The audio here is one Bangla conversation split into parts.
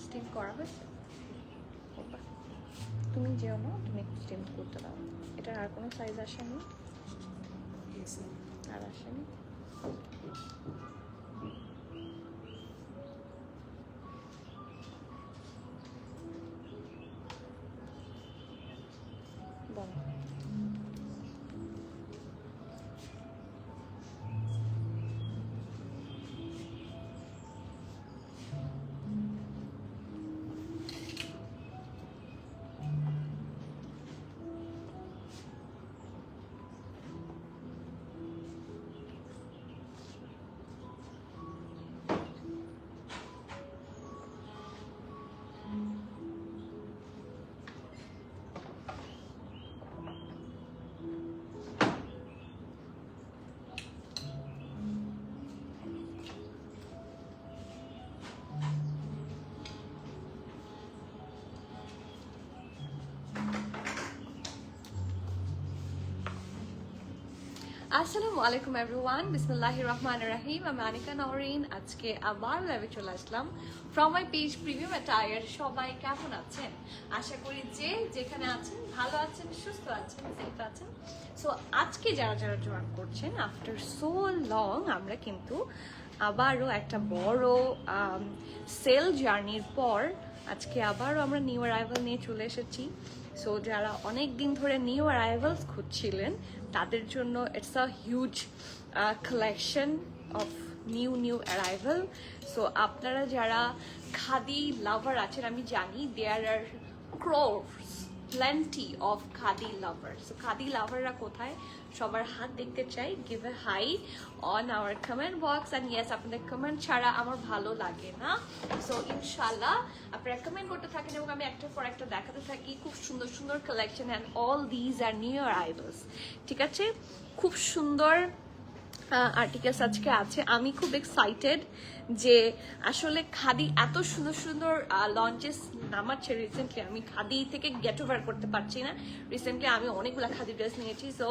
স্টিম করা হয়েছে? তুমি যেও না, তুমি একটু স্টিম করতে দাও। এটার আর কোনো সাইজ আসেনি? আর আসেনি? বলো। আসসালামু আলাইকুম এভরিওয়ান, বিসমিল্লাহির রহমানির রহিম। আমি আনিকা নওরিন। আজকে আবার লাইভে চলে আসলাম from my page premium attire. সবাই কেমন আছেন? আশা করি যে যেখানে আছেন ভালো আছেন, সুস্থ আছেন, সেফ আছেন। সো আজকে যারা যারা জয়েন করছেন, আফটার সো লং আমরা কিন্তু আবারও একটা বড় সেল জার্নির পর আজকে আবারও আমরা নিউ অ্যারাইভাল নিয়ে চলে এসেছি। সো যারা অনেক দিন ধরে নিউ অ্যারাইভালস খুঁজছিলেন তাদের জন্য it's a huge collection of new arrival. So আপনারা যারা খাদি লাভার আছেন, আমি জানি দেয়ার আর crores plenty of khadi lovers. So khadi loverরা কোথায়? সবার হাত দেখতে চাই। Give a hi on our comment box, and yes, আপনাদের কমেন্ট ছাড়া আমার ভালো লাগে না। সো ইনশাল্লাহ আপনারা কমেন্ট করতে থাকেন এবং আমি একটার পর একটা দেখাতে থাকি খুব সুন্দর সুন্দর collection, and all these are new arrivals. ঠিক আছে, খুব সুন্দর আর্টিকেলস আজকে আছে। আমি খুব এক্সাইটেড যে আসলে খাদি এত সুন্দর সুন্দর লঞ্চেস নামাচ্ছে রিসেন্টলি। আমি খাদি থেকে গেট ওভার করতে পারছি না। রিসেন্টলি আমি অনেকগুলো খাদি ড্রেস নিয়েছি। So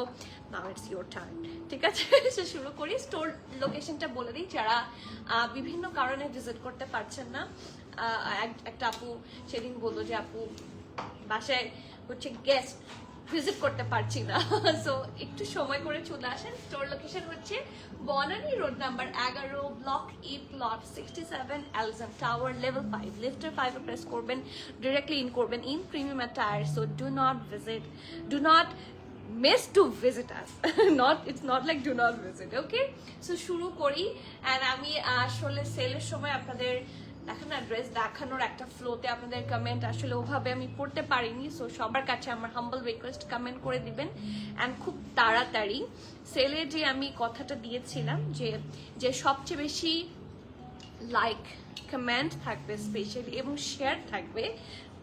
now it's your turn. ঠিক আছে, সে শুরু করি। স্টোর লোকেশনটা বলে দিই, যারা বিভিন্ন কারণে ভিজিট করতে পারছেন না। একটা আপু সেদিন বললো যে আপু বাসায় হচ্ছে গেস্ট, ভিজিট করতে পারছি না। সো একটু সময় করে চলে আসেন। স্টোর লোকেশন হচ্ছে Banani road number 11, block E, plot 67, এলজন টাওয়ার, লেভেল 5। লিফটার 5 এ প্রেস করবেন, ডিরেক্টলি ইন করবেন in premium attire. So do not miss to visit us. It's not like do not visit. Okay, so শুরু করি। and আমি আসলে সেলের সময় আপনাদের এখন ড্রেস দেখানোর একটা ফ্লোতে আপনাদের কমেন্ট আসলে ওভাবে আমি পড়তে পারিনি। সো সবার কাছে আমার হাম্বল রিকোয়েস্ট, কমেন্ট করে দিবেন। অ্যান্ড খুব তাড়াতাড়ি সেলে যে আমি কথাটা দিয়েছিলাম যে সবচেয়ে বেশি লাইক, কমেন্ট থাকবে স্পেশালি এবং শেয়ার থাকবে,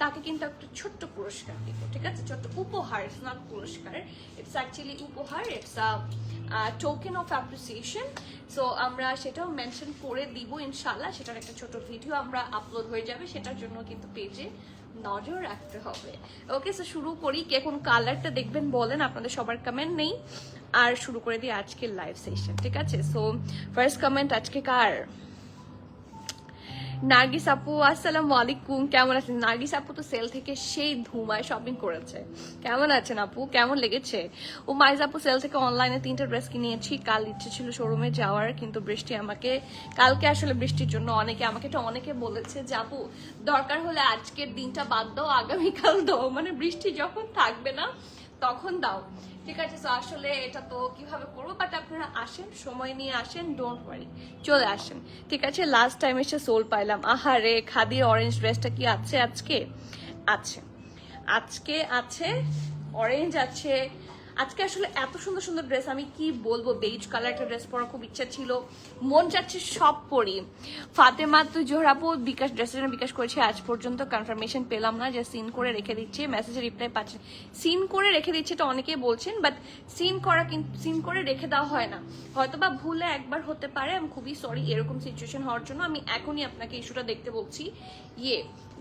তাকে কিন্তু একটা ছোট্ট পুরস্কার দিব। ঠিক আছে, ছোট্ট উপহার। ইটস নট পুরস্কার, ইটস অ্যাকচুয়ালি উপহার। It's a token of appreciation. So আমরা সেটাও মেনশন করে দিব ইনশাল্লাহ। সেটার একটা ছোট ভিডিও আমরা আপলোড হয়ে যাবে, সেটার জন্য কিন্তু পেজে নজর রাখতে হবে। ওকে, সো শুরু করি। কে কোন কালারটা দেখবেন বলেন, আপনাদের সবার কমেন্ট নেই। আর শুরু করে দিই আজকের লাইভ সেশন। ঠিক আছে, সো ফার্স্ট কমেন্ট আজকে কার? নার্গিস আপু, আসসালামু আলাইকুম। কেমন আছেন? নার্গিস আপু তো সেল থেকে সেই ধুমায় শপিং করেছে। কেমন আছেন আপু? কেমন লেগেছে? ও মাইজ আপু, সেল থেকে অনলাইনে 3টা ড্রেস কিনেছি। কাল ইচ্ছে ছিল শোরুমে যাওয়ার, কিন্তু বৃষ্টি আমাকে কালকে আসলে বৃষ্টির জন্য অনেকে বলেছে যে আপু দরকার হলে আজকের দিনটা বাদ দাও, আগামীকাল দাও, মানে বৃষ্টি যখন থাকবে না তখন দাও। ঠিক আছে, তো আসলে এটা তো কিভাবে করবো, বাট আপনারা আসেন, সময় নিয়ে আসেন, ডোন্ট ওয়ারি, চলে আসেন। ঠিক আছে, লাস্ট টাইম এসে সোল পাইলাম। আহারে, খাদির অরেঞ্জ ড্রেসটা কি আছে আজকে? আজকে আছে অরেঞ্জ আছে। আজকে আসলে এত সুন্দর সুন্দর ড্রেস, আমি কি বলবো। বেজ কালার একটা ড্রেস পরার খুব ইচ্ছা ছিল, মন চাচ্ছে সব পরি। ফাতেমা তো জোহরাপু বিকাশ ড্রেসের জন্য বিকাশ করেছে, আজ পর্যন্ত কনফার্মেশন পেলাম না। যে সিন করে রেখে দিচ্ছে, মেসেজে রিপ্লাই পাচ্ছে। সিন করে রেখে দিচ্ছে এটা অনেকেই বলছেন, বাট সিন করে রেখে দেওয়া হয় না। হয়তো বা ভুলে একবার হতে পারে। আমি খুবই সরি এরকম সিচুয়েশন হওয়ার জন্য। আমি এখনই আপনাকে ইস্যুটা দেখতে বলছি।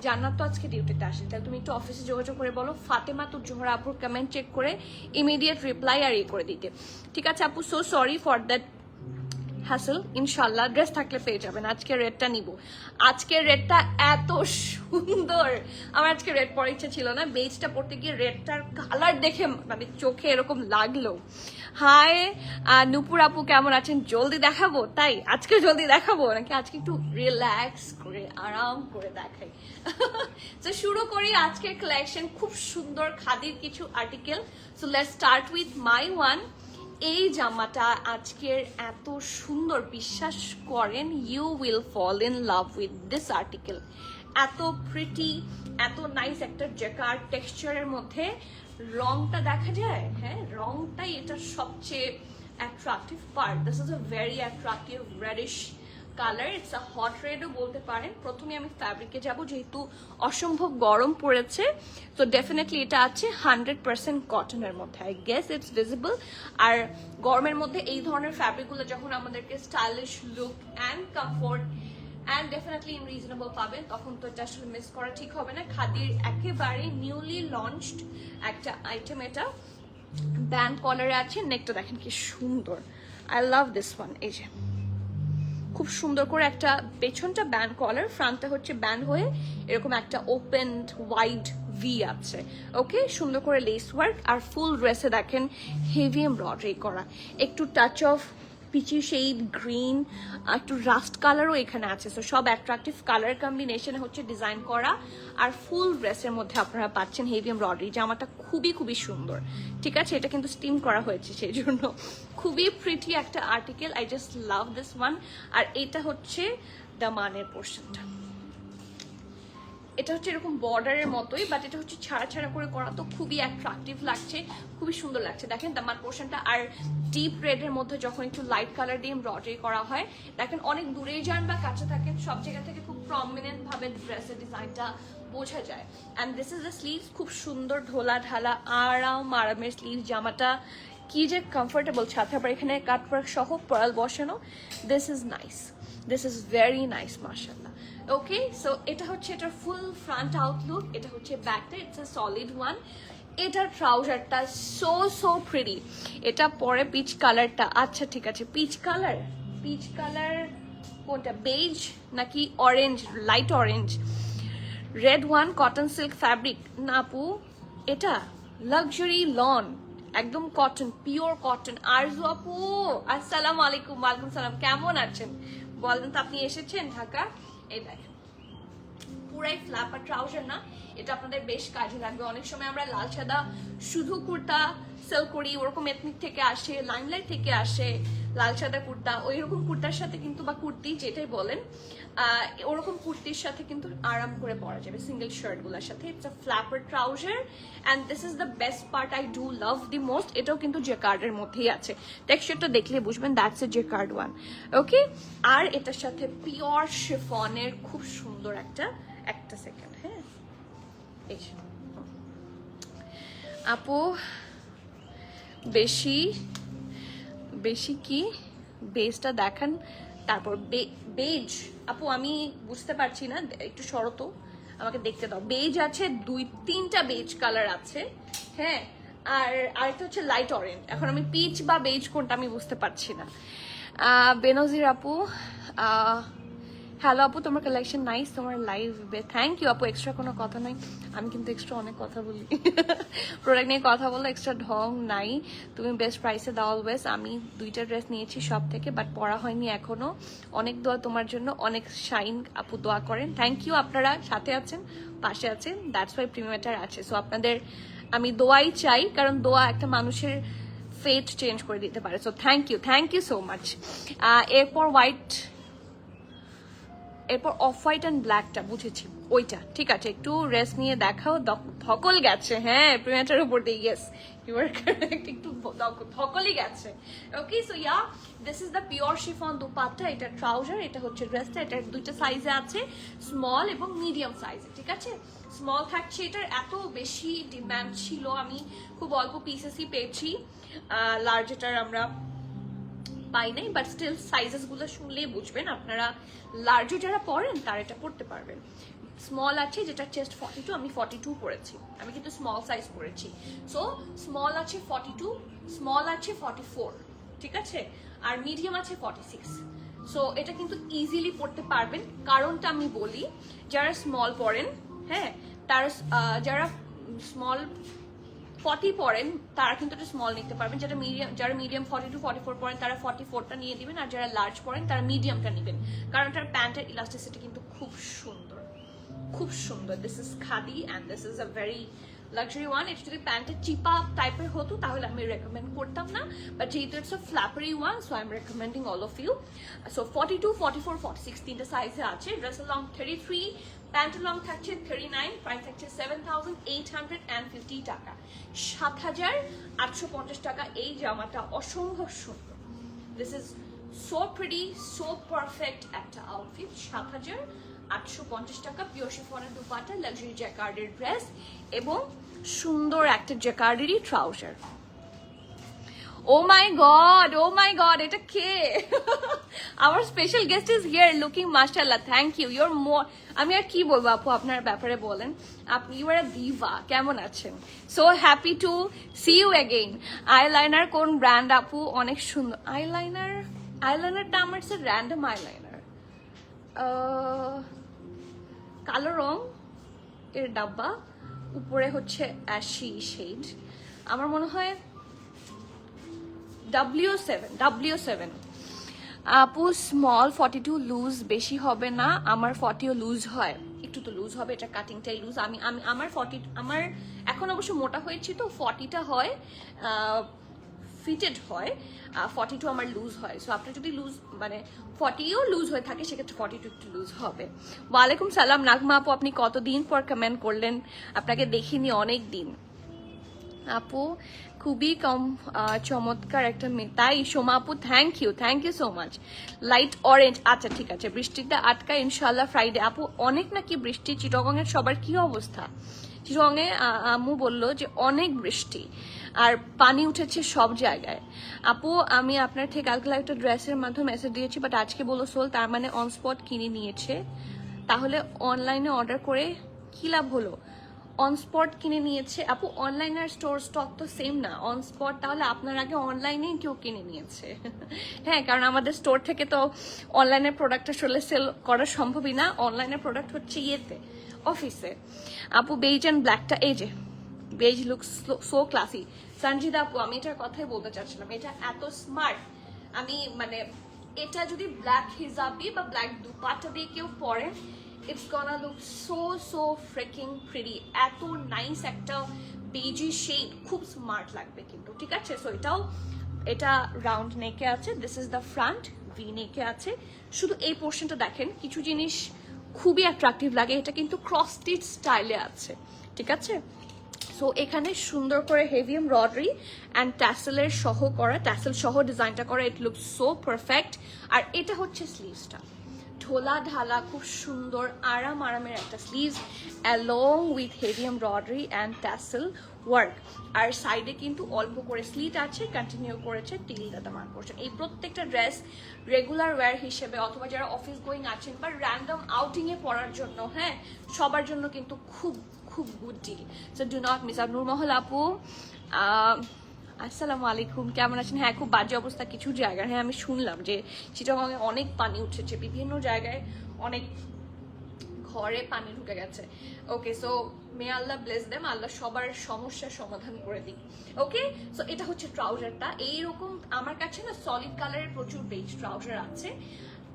জান্নাত তো আজকে ডিউটিতে আসে, তাহলে তুমি একটু অফিসে যোগাযোগ করে বলো ফাতেমা তো জোহরা আপুর কমেন্ট চেক করে ইমিডিয়েট রিপ্লাই আর করে দিতে। ঠিক আছে আপু, so sorry for that hassle, ইনশাল্লাহ ড্রেস থাকলে পেয়ে যাবেন। আজকে রেডটা নিব, আজকের রেডটা এত সুন্দর, আমার আজকে রেড পরার ইচ্ছা ছিল না, বেজটা পরতে গিয়ে রেডটার কালার দেখে মানে চোখে এরকম লাগলো। হাই নূপুর আপু, কেমন আছেন? জলদি দেখাবো তাই আজকে জলদি দেখাবো নাকি আজকে একটু রিল্যাক্স করে আরাম করে দেখাই? তো শুরু করি আজকের কালেকশন, খুব সুন্দর খাদির কিছু article. So let's start with my one. এই জামাটা আজকের এত সুন্দর, বিশ্বাস করেন you will fall in love with this article. এত প্রিটি, এত নাইস একটা জ্যাকার্ড টেক্সচারের মধ্যে রংটা দেখা যায়, হ্যাঁ রংটাই এটার সবচেয়ে attractive part. This is a very attractive reddish colour, it's a hot রেডও বলতে পারেন। প্রথমে আমি ফ্যাব্রিকে যাব, যেহেতু অসম্ভব গরম পড়েছে, তো ডেফিনেটলি এটা আছে 100% কটনের মধ্যে। I guess it's visible. আর গরমের মধ্যে এই ধরনের ফ্যাব্রিকগুলো যখন আমাদেরকে stylish look and comfort and definitely in reasonable পাবেন, তখন তো এটা আসলে মিস করা ঠিক হবে না। খাদির একেবারে নিউলি লঞ্চড একটা আইটেম এটা, ব্যান্ড কলারে আছে। নেকটা দেখেন কি সুন্দর, আই লাভ দিস ওয়ান। এই যে খুব সুন্দর করে একটা, পেছনটা ব্যান্ড কলার, ফ্রন্টটা হচ্ছে ব্যান্ড হয়ে এরকম একটা ওপেন ওয়াইড ভি আছে। ওকে, সুন্দর করে লেস ওয়ার্ক। আর ফুল ড্রেসে দেখেন হেভি এমব্রয়ডারি করা, একটু touch of peachy shade green, একটু রাস্ট কালারও এখানে আছে। সো সব অ্যাট্রাকটিভ কালার কম্বিনেশনে হচ্ছে ডিজাইন করা। আর ফুল ড্রেসের মধ্যে আপনারা পাচ্ছেন হেভি এমব্রয়ডারি। জামাটা খুবই খুবই সুন্দর, ঠিক আছে? এটা কিন্তু স্টিম করা হয়েছে, সেই জন্য খুবই প্রিটি একটা article. I just love this one. আর এটা হচ্ছে দামানের পোর্শনটা, এটা হচ্ছে এরকম বর্ডারের মতোই, বাট এটা হচ্ছে ছাড়া ছাড়া করে করা, তো খুবই অ্যাট্রাকটিভ লাগছে, খুবই সুন্দর লাগছে। দেখেন দামান পোর্শনটা, আর ডিপ রেডের মধ্যে যখন একটু লাইট কালার দিয়ে এমব্রয়ডারি করা হয়, দেখেন অনেক দূরেই যান বা কাছে থাকেন, সব জায়গা থেকে খুব প্রমিনেন্ট ভাবে ড্রেসের ডিজাইনটা বোঝা যায়। And this is the sleeves, খুব সুন্দর ঢোলা ঢালা আরামের স্লিভ। জামাটা কি যে কমফোর্টেবল, সাথে আবার এখানে কাটওয়ার্ক সহ পার্ল বসানো। This is nice, this is very nice, মাশাআল্লাহ। ওকে, সো এটা হচ্ছে এটার ফুল ফ্রন্ট আউটলুক। এটা হচ্ছে ব্যাকটা, ইটস আ সলিড ওয়ান। এটার ট্রাউজারটা সো প্রিটি। এটা পরে পিচ কালারটা, আচ্ছা ঠিক আছে, পিচ কালার কোনটা, বেজ নাকি orange, light orange? Red one, cotton silk fabric না আপু, এটা লাক্সারি লন, একদম কটন, পিওর কটন। আরজু আপু আসসালামু আলাইকুম। ওয়ালাইকুম সালাম, কেমন আছেন বলেন তো? আপনি এসেছেন ঢাকা? এই দেখেন পুরাই ফ্ল্যাপার ট্রাউজার না, এটা আপনাদের বেশ কাজে লাগবে। অনেক সময় আমরা লাল সাদা শুধু কুর্তা সেল করি, ওরকম এথনিক থেকে আসে, লাইমলাইট থেকে আসে লাল সাদা কুর্তা, ওই রকম কুর্তার সাথে কিন্তু, বা কুর্তি যেটাই বলেন, ওরকম কুর্তির সাথে কিন্তু আরাম করে পরা যাবে সিঙ্গেল শার্ট গুলোর সাথে। It's a flapper trouser and this is the best part I do love the most. এটাও কিন্তু জেকার্ডের মধ্যেই আছে, টেক্সচারটা দেখলে বুঝবেন দ্যাটস এ জেকার্ড ওয়ান। ওকে, আর এটার সাথে পিওর শিফনের খুব সুন্দর একটা সেকেন্ড, হ্যাঁ এই আপু বেশি কি বেজটা দেখান, তারপর বেজ আপু আমি বুঝতে পারছি না, একটু শরত আমাকে দেখতে দাও। বেজ আছে, 2-3টা বেজ কালার আছে, হ্যাঁ। আর আরেকটা হচ্ছে লাইট অরেঞ্জ। এখন আমি পিচ বা বেজ কোনটা আমি বুঝতে পারছি না। বেনজির আপু, হ্যালো আপু, তোমার কালেকশন নাইস, তোমার লাইভ থ্যাংক ইউ আপু। এক্সট্রা কোনো কথা নাই, আমি কিন্তু এক্সট্রা অনেক কথা বলি, প্রোডাক্ট নিয়ে কথা বললে এক্সট্রা ঢং নাই। তুমি বেস্ট প্রাইসে দাও অলওয়েজ। আমি 2টা ড্রেস নিয়েছি সব থেকে, বাট পরা হয়নি এখনো। অনেক দোয়া তোমার জন্য, অনেক শাইন আপু দোয়া করেন। থ্যাংক ইউ, আপনারা সাথে আছেন, পাশে আছেন, দ্যাটস ওয়াই প্রিমিয়ারটার আছে। সো আপনাদের আমি দোয়াই চাই, কারণ দোয়া একটা মানুষের ফেট চেঞ্জ করে দিতে পারে। So thank you so much. এরপর অফ হোয়াইট অ্যান্ড ব্ল্যাকটা বুঝেছি, ওইটা ঠিক আছে। একটু রেস্ট নিয়ে দেখাও, ধকল গেছে, হ্যাঁ প্রিমিয়ারটার উপর দিয়ে, ইয়েস ইউ আর কারেক্ট, একটু ধকলই গেছে। Okay, so yeah this is the pure chiffon dupatta. এটা ট্রাউজার, এটা হচ্ছে ড্রেসটা। এটার 2টা সাইজে আছে, স্মল এবং মিডিয়াম সাইজে, ঠিক আছে? স্মল থাকছে, এটার এত বেশি ডিমান্ড ছিল, আমি খুব অল্প পিসেসই পেয়েছি। লার্জ এটার আমরা পাই নাই, বাট স্টিল সাইজেস গুলো শুনলেই বুঝবেন আপনারা, লার্জও যারা পরেন তারা এটা পড়তে পারবেন। স্মল আছে, যেটা চেস্ট 42, আমি 42 পরেছি, আমি কিন্তু স্মল সাইজ পরেছি। সো স্মল আছে 42, স্মল আছে 44, ঠিক আছে, আর মিডিয়াম আছে 46। সো এটা কিন্তু ইজিলি পড়তে পারবেন। কারণটা আমি বলি, যারা স্মল পড়েন, হ্যাঁ, তারা যারা স্মল 40 পড়েন তারা কিন্তু একটা স্মল নিতে পারবেন। যারা মিডিয়াম 42 44 পড়েন তারা 44টা নিয়ে দিবেন, আর যারা লার্জ পড়েন তারা মিডিয়ামটা নেবেন। কারণ তার প্যান্টের ইলাস্টিসিটি কিন্তু খুব সুন্দর, খুব সুন্দর। This is khadi and this is a very luxury one. এটা যদি প্যান্টের চিপা টাইপের হতো তাহলে আমি রেকমেন্ড করতাম না, বাট যেহেতু it's a flappery one, so I am recommending all of you. So 42 44 46 তিনটা সাইজে আছে। ড্রেস লং 33, প্যান্ট লং থাকছে 39, প্রাইস থাকছে 7,850 টাকা, 7,850 টাকা। এই জামাটা অসম্ভব সুন্দর। This is so pretty, so perfect একটা আউটফিট। 7,850 টাকা, পিওর শিফনের দুপাটা, লাক্সারি জ্যাকার্ডের ড্রেস এবং সুন্দর একটা জ্যাকার্ডেরই ট্রাউজার। ও মাই গড, এটা কে? আমার special guest is here looking মাশাআল্লাহ, থ্যাংক ইউ। ইউর মোর, আমি আর কি বলবো আপু আপনার ব্যাপারে বলেন। আপনি ইউ আর আ দিভা, কেমন আছেন? So happy to see you again. Eyeliner কোন ব্র্যান্ড আপু? অনেক সুন্দর আইলাইনারটা আমার হচ্ছে র্যান্ডম আইলাইনার, কালো রং এর ডাব্বা, উপরে হচ্ছে অ্যাশি শেড, আমার মনে হয় W7। আপু স্মল 42 লুজ বেশি হবে না? আমার 40ও লুজ হয়, একটু তো লুজ হবে, এটা কাটিংটাই লুজ। আমি আমার 40, আমার এখন অবশ্য মোটা হয়েছি তো 40টা হয় ফিটেড হয়, 42 আমার লুজ হয়। সো আপনার যদি লুজ মানে 40ও লুজ হয়ে থাকে সেক্ষেত্রে 42 একটু লুজ হবে। ওয়ালাইকুম সালাম নাগমা আপু, আপনি কতদিন পর কমেন্ট করলেন? আপনাকে দেখিনি অনেক দিন। আপু খুবই চমৎকার একটা মেয়ে, তাই সোমা আপু, thank you so much. Light orange, আচ্ছা ঠিক আছে, বৃষ্টিতে আটকা ইনশাল্লাহ ফ্রাইডে। আপু অনেক নাকি বৃষ্টি চিটাগংয়ের, সবার কি অবস্থা? চিটাগংয়ে আম্মু বললো যে অনেক বৃষ্টি আর পানি উঠেছে সব জায়গায়। আপু আমি আপনার থেকে কালকে একটা ড্রেসের মাধ্যমে মেসেজ দিয়েছি, বাট আজকে বলো সোল, তার মানে অন স্পট কিনে নিয়েছে, তাহলে অনলাইনে অর্ডার করে কি লাভ হলো? অন স্পট কিনে নিয়েছে আপু, অনলাইন আর স্টোর স্টক তো সেম না। অন স্পট তাহলে আপনার আগে অনলাইনেই কেউ কিনে নিয়েছে। হ্যাঁ, কারণ আমাদের স্টোর থেকে তো অনলাইনের প্রোডাক্ট আসলে সেল করা সম্ভবই না। অনলাইনের প্রোডাক্ট হচ্ছে ইয়েতে, অফিসে। আপু বেজ অ্যান্ড ব্ল্যাকটা, এই যে beige looks so classy. Sanjida আপু আমি এটার কথাই বলতে চাচ্ছিলাম, এটা এত স্মার্ট। আমি মানে এটা যদি ব্ল্যাক হিজাবি বা ব্ল্যাক দুপাট্টা দিয়ে কেউ পরে, it's gonna look so freaking pretty। এত নাইস একটা বেজি শেড, খুব স্মার্ট লাগবে কিন্তু, ঠিক আছে। সো এটা রাউন্ড নেকে আছে, this is the front, V নেকে আছে। শুধু এই পোর্শনটা দেখেন, কিছু জিনিস খুবই অ্যাট্রাকটিভ লাগে। এটা কিন্তু ক্রস স্টিচ স্টাইলে আছে, ঠিক আছে। সো এখানে সুন্দর করে হেভি এমব্রয়ডারি অ্যান্ড ট্যাসেলের সহ করা, ট্যাসেল সহ ডিজাইনটা করা, ইট লুকস সো পারফেক্ট। আর এটা হচ্ছে স্লিভসটা, ঢোলা ঢালা, খুব সুন্দর আরামের একটা sleeves along with heavy embroidery and tassel work. আর সাইডে কিন্তু অল্প করে স্লিট আছে, কন্টিনিউ করেছে টিল দাদা মার্ক করছে। এই প্রত্যেকটা ড্রেস রেগুলার ওয়্যার হিসেবে অথবা যারা অফিস গোয়িং আছেন বা র্যান্ডম আউটিং এ পড়ার জন্য, হ্যাঁ, সবার জন্য কিন্তু খুব good deal. So do not miss out. Nurmahal আপু আসসালামু আলাইকুম, কেমন আছেন? হ্যাঁ, খুব বাজে অবস্থা কিছু জায়গায়। হ্যাঁ, আমি শুনলাম যে চিটাগংয়ে অনেক পানি উঠেছে, বিভিন্ন জায়গায় অনেক ঘরে পানি ঢুকে গেছে। ওকে, সো মে আল্লাহ ব্লেস দেম, আল্লাহ সবার সমস্যার সমাধান করে দিক। ওকে, সো এটা হচ্ছে ট্রাউজারটা। এইরকম আমার কাছে না সলিড কালারের প্রচুর বেজ ট্রাউজার আছে।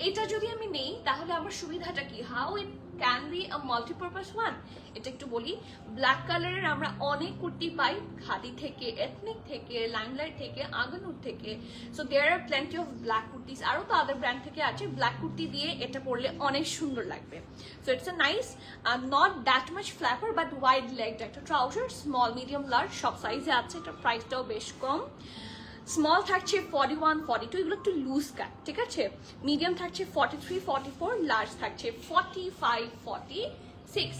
এটা যদি আমি নেই তাহলে আমার সুবিধাটা কি? How it can be a multipurpose one, এটা একটু বলি। ব্ল্যাক কালারের আমরা অনেক কুর্তি পাই, খাদি থেকে, এথনিক থেকে, লাইমলাইট থেকে, আগানুর থেকে। So there are plenty of black kurtis, আরও তো আদার ব্র্যান্ড থেকে আছে। ব্ল্যাক কুর্তি দিয়ে এটা পরলে অনেক সুন্দর লাগবে। So it's a nice, not that much flapper but wide legged একটা ট্রাউজার, স্মল মিডিয়াম লার্জ সব সাইজে আছে। এটা প্রাইসটাও বেশ কম। স্মল থাকছে 41 42, এগুলো একটু লুজ কাট, ঠিক আছে। মিডিয়াম থাকছে 43 44, লার্জ থাকছে 45 46।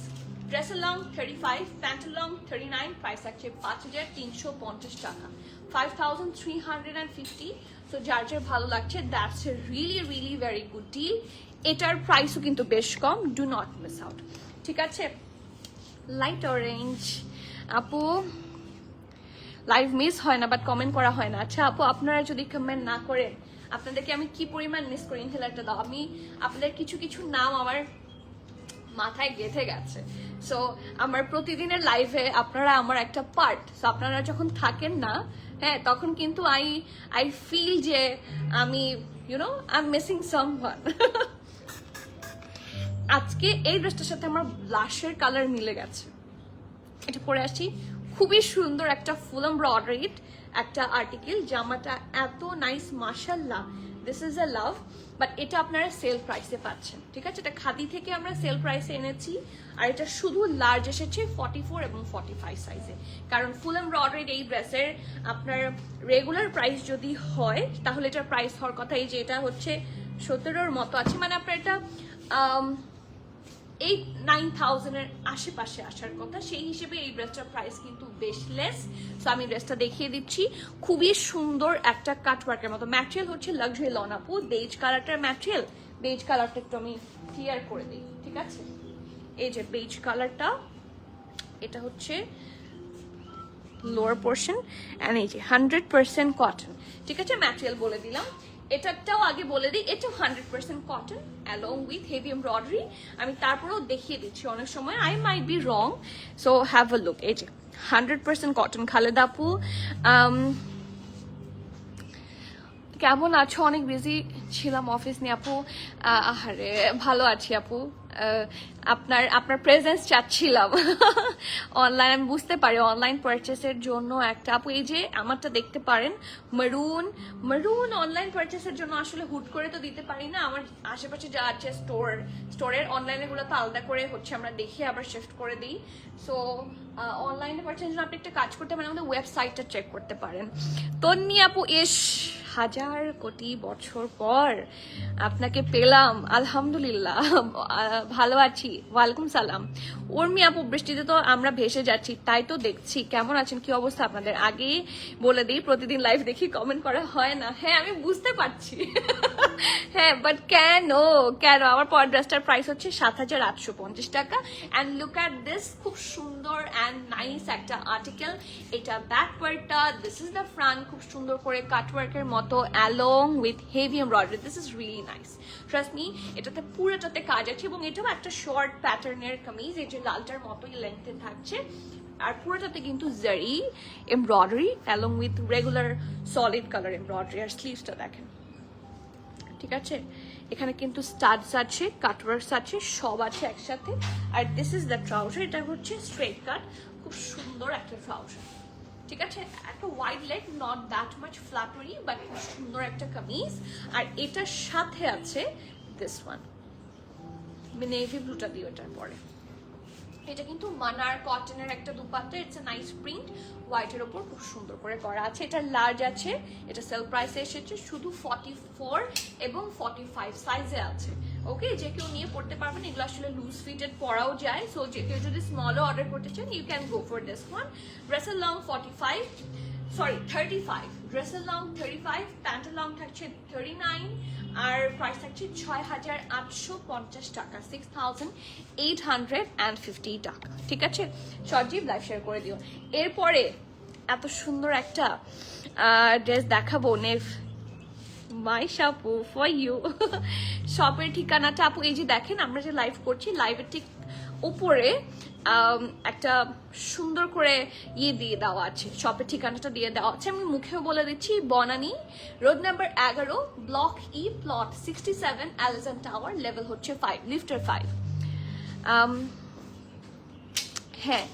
ড্রেসের লং 35, প্যান্টের লং 39, প্রাইস থাকছে 5,350 টাকা, 5,350। সো যার ভালো লাগছে, that's a really very good deal. এটার প্রাইসও কিন্তু বেশ কম, ডু নট মিস আউট, ঠিক আছে। লাইট অরেঞ্জ আপু, লাইভ মিস হয় না, বাট কমেন্ট করা হয় না। আচ্ছা আপু, আপনারা যদি কমেন্ট না করেন, আপনাদেরকে আমি কি পরিমাণ মিস করি। ইনহেলারটা দাও। আমি আপনাদের কিছু কিছু নাম আমার মাথায় গেঁথে গেছে। সো আমার প্রতিদিনের লাইফে আপনারা আমার একটা পার্ট। সো আপনারা যখন থাকেন না, হ্যাঁ, তখন কিন্তু আই ফিল যে আমি আই এম মিসিং সামওয়ান। আজকে এই ড্রেসটার সাথে আমার ব্লাশের কালার মিলে গেছে। এটা পরে আসি, খুবই সুন্দর একটা ফুল এমব্রয়ডারিড একটা আর্টিকেল। জামাটা এত নাইস, মাশাআল্লাহ, this is a love. But এটা আপনারা সেল প্রাইসে পাচ্ছেন, ঠিক আছে? এটা খাদি থেকে আমরা সেল প্রাইসে এনেছি, আর এটা শুধু লার্জ এসেছে 44 এবং 45 সাইজে। কারণ ফুল এমব্রয়ডারিড এই ড্রেসের আপনার রেগুলার প্রাইস যদি হয়, তাহলে এটার প্রাইস হওয়ার কথা এই যে এটা হচ্ছে 17-র মতো আছে, মানে আপনার এটা 8-9,000 এর আশেপাশে আসার কথা। সেই হিসেবে এই ড্রেসটার প্রাইস কিন্তু বেশ লেস। সো আমি ড্রেসটা দেখিয়ে দিচ্ছি। খুবই সুন্দর একটা কাটওয়ার্কের মতো ম্যাটেরিয়াল হচ্ছে লাক্সারি লন আপু, বেজ কালারটার ম্যাটেরিয়াল। বেজ কালারটা একটু আমি ক্লিয়ার করে দিই, ঠিক আছে? এই যে বেজ কালারটা, এটা হচ্ছে লোয়ার পোর্শন, এন্ড এই যে 100% কটন, ঠিক আছে? ম্যাটেরিয়াল বলে দিলাম। এটাটাও আগে বলে দিই, এটা 100% cotton along with heavy embroidery. আমি তারপরেও দেখিয়ে দিচ্ছি, অনেক সময় I might be wrong, so have a look. এই যে 100% কটন। খালেদা আপু কেমন আছো? অনেক বিজি ছিলাম অফিস নিয়ে আপু। আহারে, ভালো আছি আপু। আপনার প্রেজেন্স চাচ্ছিলাম অনলাইন। আমি বুঝতে পারি অনলাইন পারচেসের জন্য একটা আপু, এই যে আমারটা দেখতে পারেন, মেরুন অনলাইন পারচেসের জন্য আসলে হুট করে তো দিতে পারি না। আমার আশেপাশে যা আছে স্টোরের অনলাইনে গুলো তো আলাদা করে হচ্ছে আমরা দেখে আবার শিফট করে দিই। সো অনলাইনে পারচেসের জন্য আপনি একটা কাজ করতে পারেন, আমাদের ওয়েবসাইটটা চেক করতে পারেন। তন্নি আপু, হাজার কোটি বছর পর আপনাকে পেলাম, আলহামদুলিল্লাহ, ভালো আছি। ওয়ালাইকুম সালাম। উর্মি আপু, বৃষ্টিতে তো আমরা ভেসে যাচ্ছি, তাই তো দেখছি। কেমন আছেন, কি অবস্থা আপনাদের? আগে বলে দিই, প্রতিদিন লাইভ দেখি, কমেন্ট করা হয় না। হ্যাঁ, আমি বুঝতে পারছি হ্যাঁ, বাট কেন আমার পর ড্রেসটার প্রাইস হচ্ছে 7,850 টাকা। অ্যান্ড লুক অ্যাট দিস, খুব সুন্দর অ্যান্ড নাইস একটা আর্টিকেল। এটা ব্যাক পার্টটা, দিস ইজ দ্য ফ্রন্ট, খুব সুন্দর করে কাটওয়ার্কের মতো along with heavy embroidery. This is really nice, trust me. এটাতে পুরোটাতে কাজ আছে, এবং এটাও একটা শর্ট প্যাটার্নের কামিজ, এই যে লালটার মতোই লেন্থে থাকছে। আর পুরোটাতে কিন্তু zari embroidery along with regular solid colour embroidery. আর স্লিভসটা দেখেন, ঠিক আছে? এখানে কিন্তু স্টাডস আছে, কাটওয়ার্কস আছে, সব আছে একসাথে। আর দিস ইজ দ্য ট্রাউজার, এটা হচ্ছে স্ট্রেট কাট, খুব সুন্দর একটা ট্রাউজার, ঠিক আছে? একটা wide leg, not that much flattery, but খুব সুন্দর একটা কামিজ। আর এটার সাথে আছে দিস ওয়ান, নেভি ব্লুটা দিয়ে ওটার পরে। এটা কিন্তু মানার কটনের একটা dupatta, it's a nice print, হোয়াইটের ওপর খুব সুন্দর করে করা আছে। এটা লার্জ আছে, এটা সেল প্রাইসে এসেছে শুধু 44 এবং 45 সাইজে আছে। ওকে, যে কেউ নিয়ে পড়তে পারবেন, এগুলো আসলে লুজ ফিটেড পরাও যায়। সো যে কেউ যদি স্মলও অর্ডার করতে চান, you can go for this one. ড্রেসের লং 35, ড্রেসের লং 35, প্যান্টের লং থাকছে 39, আর প্রাইস থাকছে 6,850 টাকা, 6,850 টাকা, ঠিক আছে? সজীব লাইভ শেয়ার করে দিও। এরপরে এত সুন্দর একটা ড্রেস দেখাবো, নেভ মাই শাপু ফর ইউ। শপের ঠিকানাটা আপু এই যে দেখেন, আমরা যে লাইভ করছি, লাইভের ঠিক উপরে একটা সুন্দর করে দিয়ে দেওয়া আছে, শপের ঠিকানাটা দিয়ে দেওয়া আছে। আমি মুখেও বলে দিচ্ছি, Banani road number 11, block E, plot 67, Allison tower, level হচ্ছে 5, লিফটার 5। হ্যাঁ,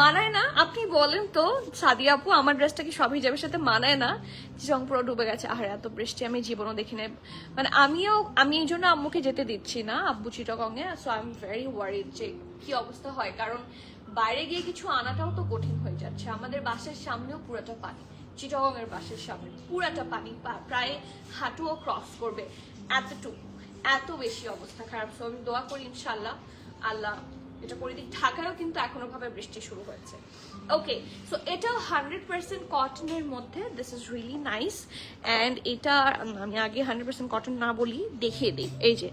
মানায় না? আপনি বলেন তো সাদিয়া আপু, আমার ড্রেসটা কি সব হিজাবের সাথে মানায় না? চিচং পুরো ডুবে গেছে। আর এত বৃষ্টি আমি জীবনও দেখি নাই, মানে আমি এই জন্য আম্মুকে যেতে দিচ্ছি না, আব্বু চিটাগং এ। So I am very worried যে কি অবস্থা হয়, কারণ বাইরে গিয়ে কিছু আনাটাও তো কঠিন হয়ে যাচ্ছে। আমাদের বাসার সামনেও পুরোটা পানি, চিটাগং এর বাসার সামনে পুরাটা পানি, প্রায় হাঁটুও ক্রস করবে, এতটুকু, এত বেশি অবস্থা খারাপ। সো আমি দোয়া করি ইনশাল্লাহ আল্লাহ এটা পরিদিক ঢাকায়ও কিন্তু এখনো ভাবে বৃষ্টি শুরু হয়েছে। ওকে, সো এটাও 100% কটনের মধ্যে, this is really nice. And এটা আমি আগে 100% কটন না বলি, দেখিয়ে দিই। এই যে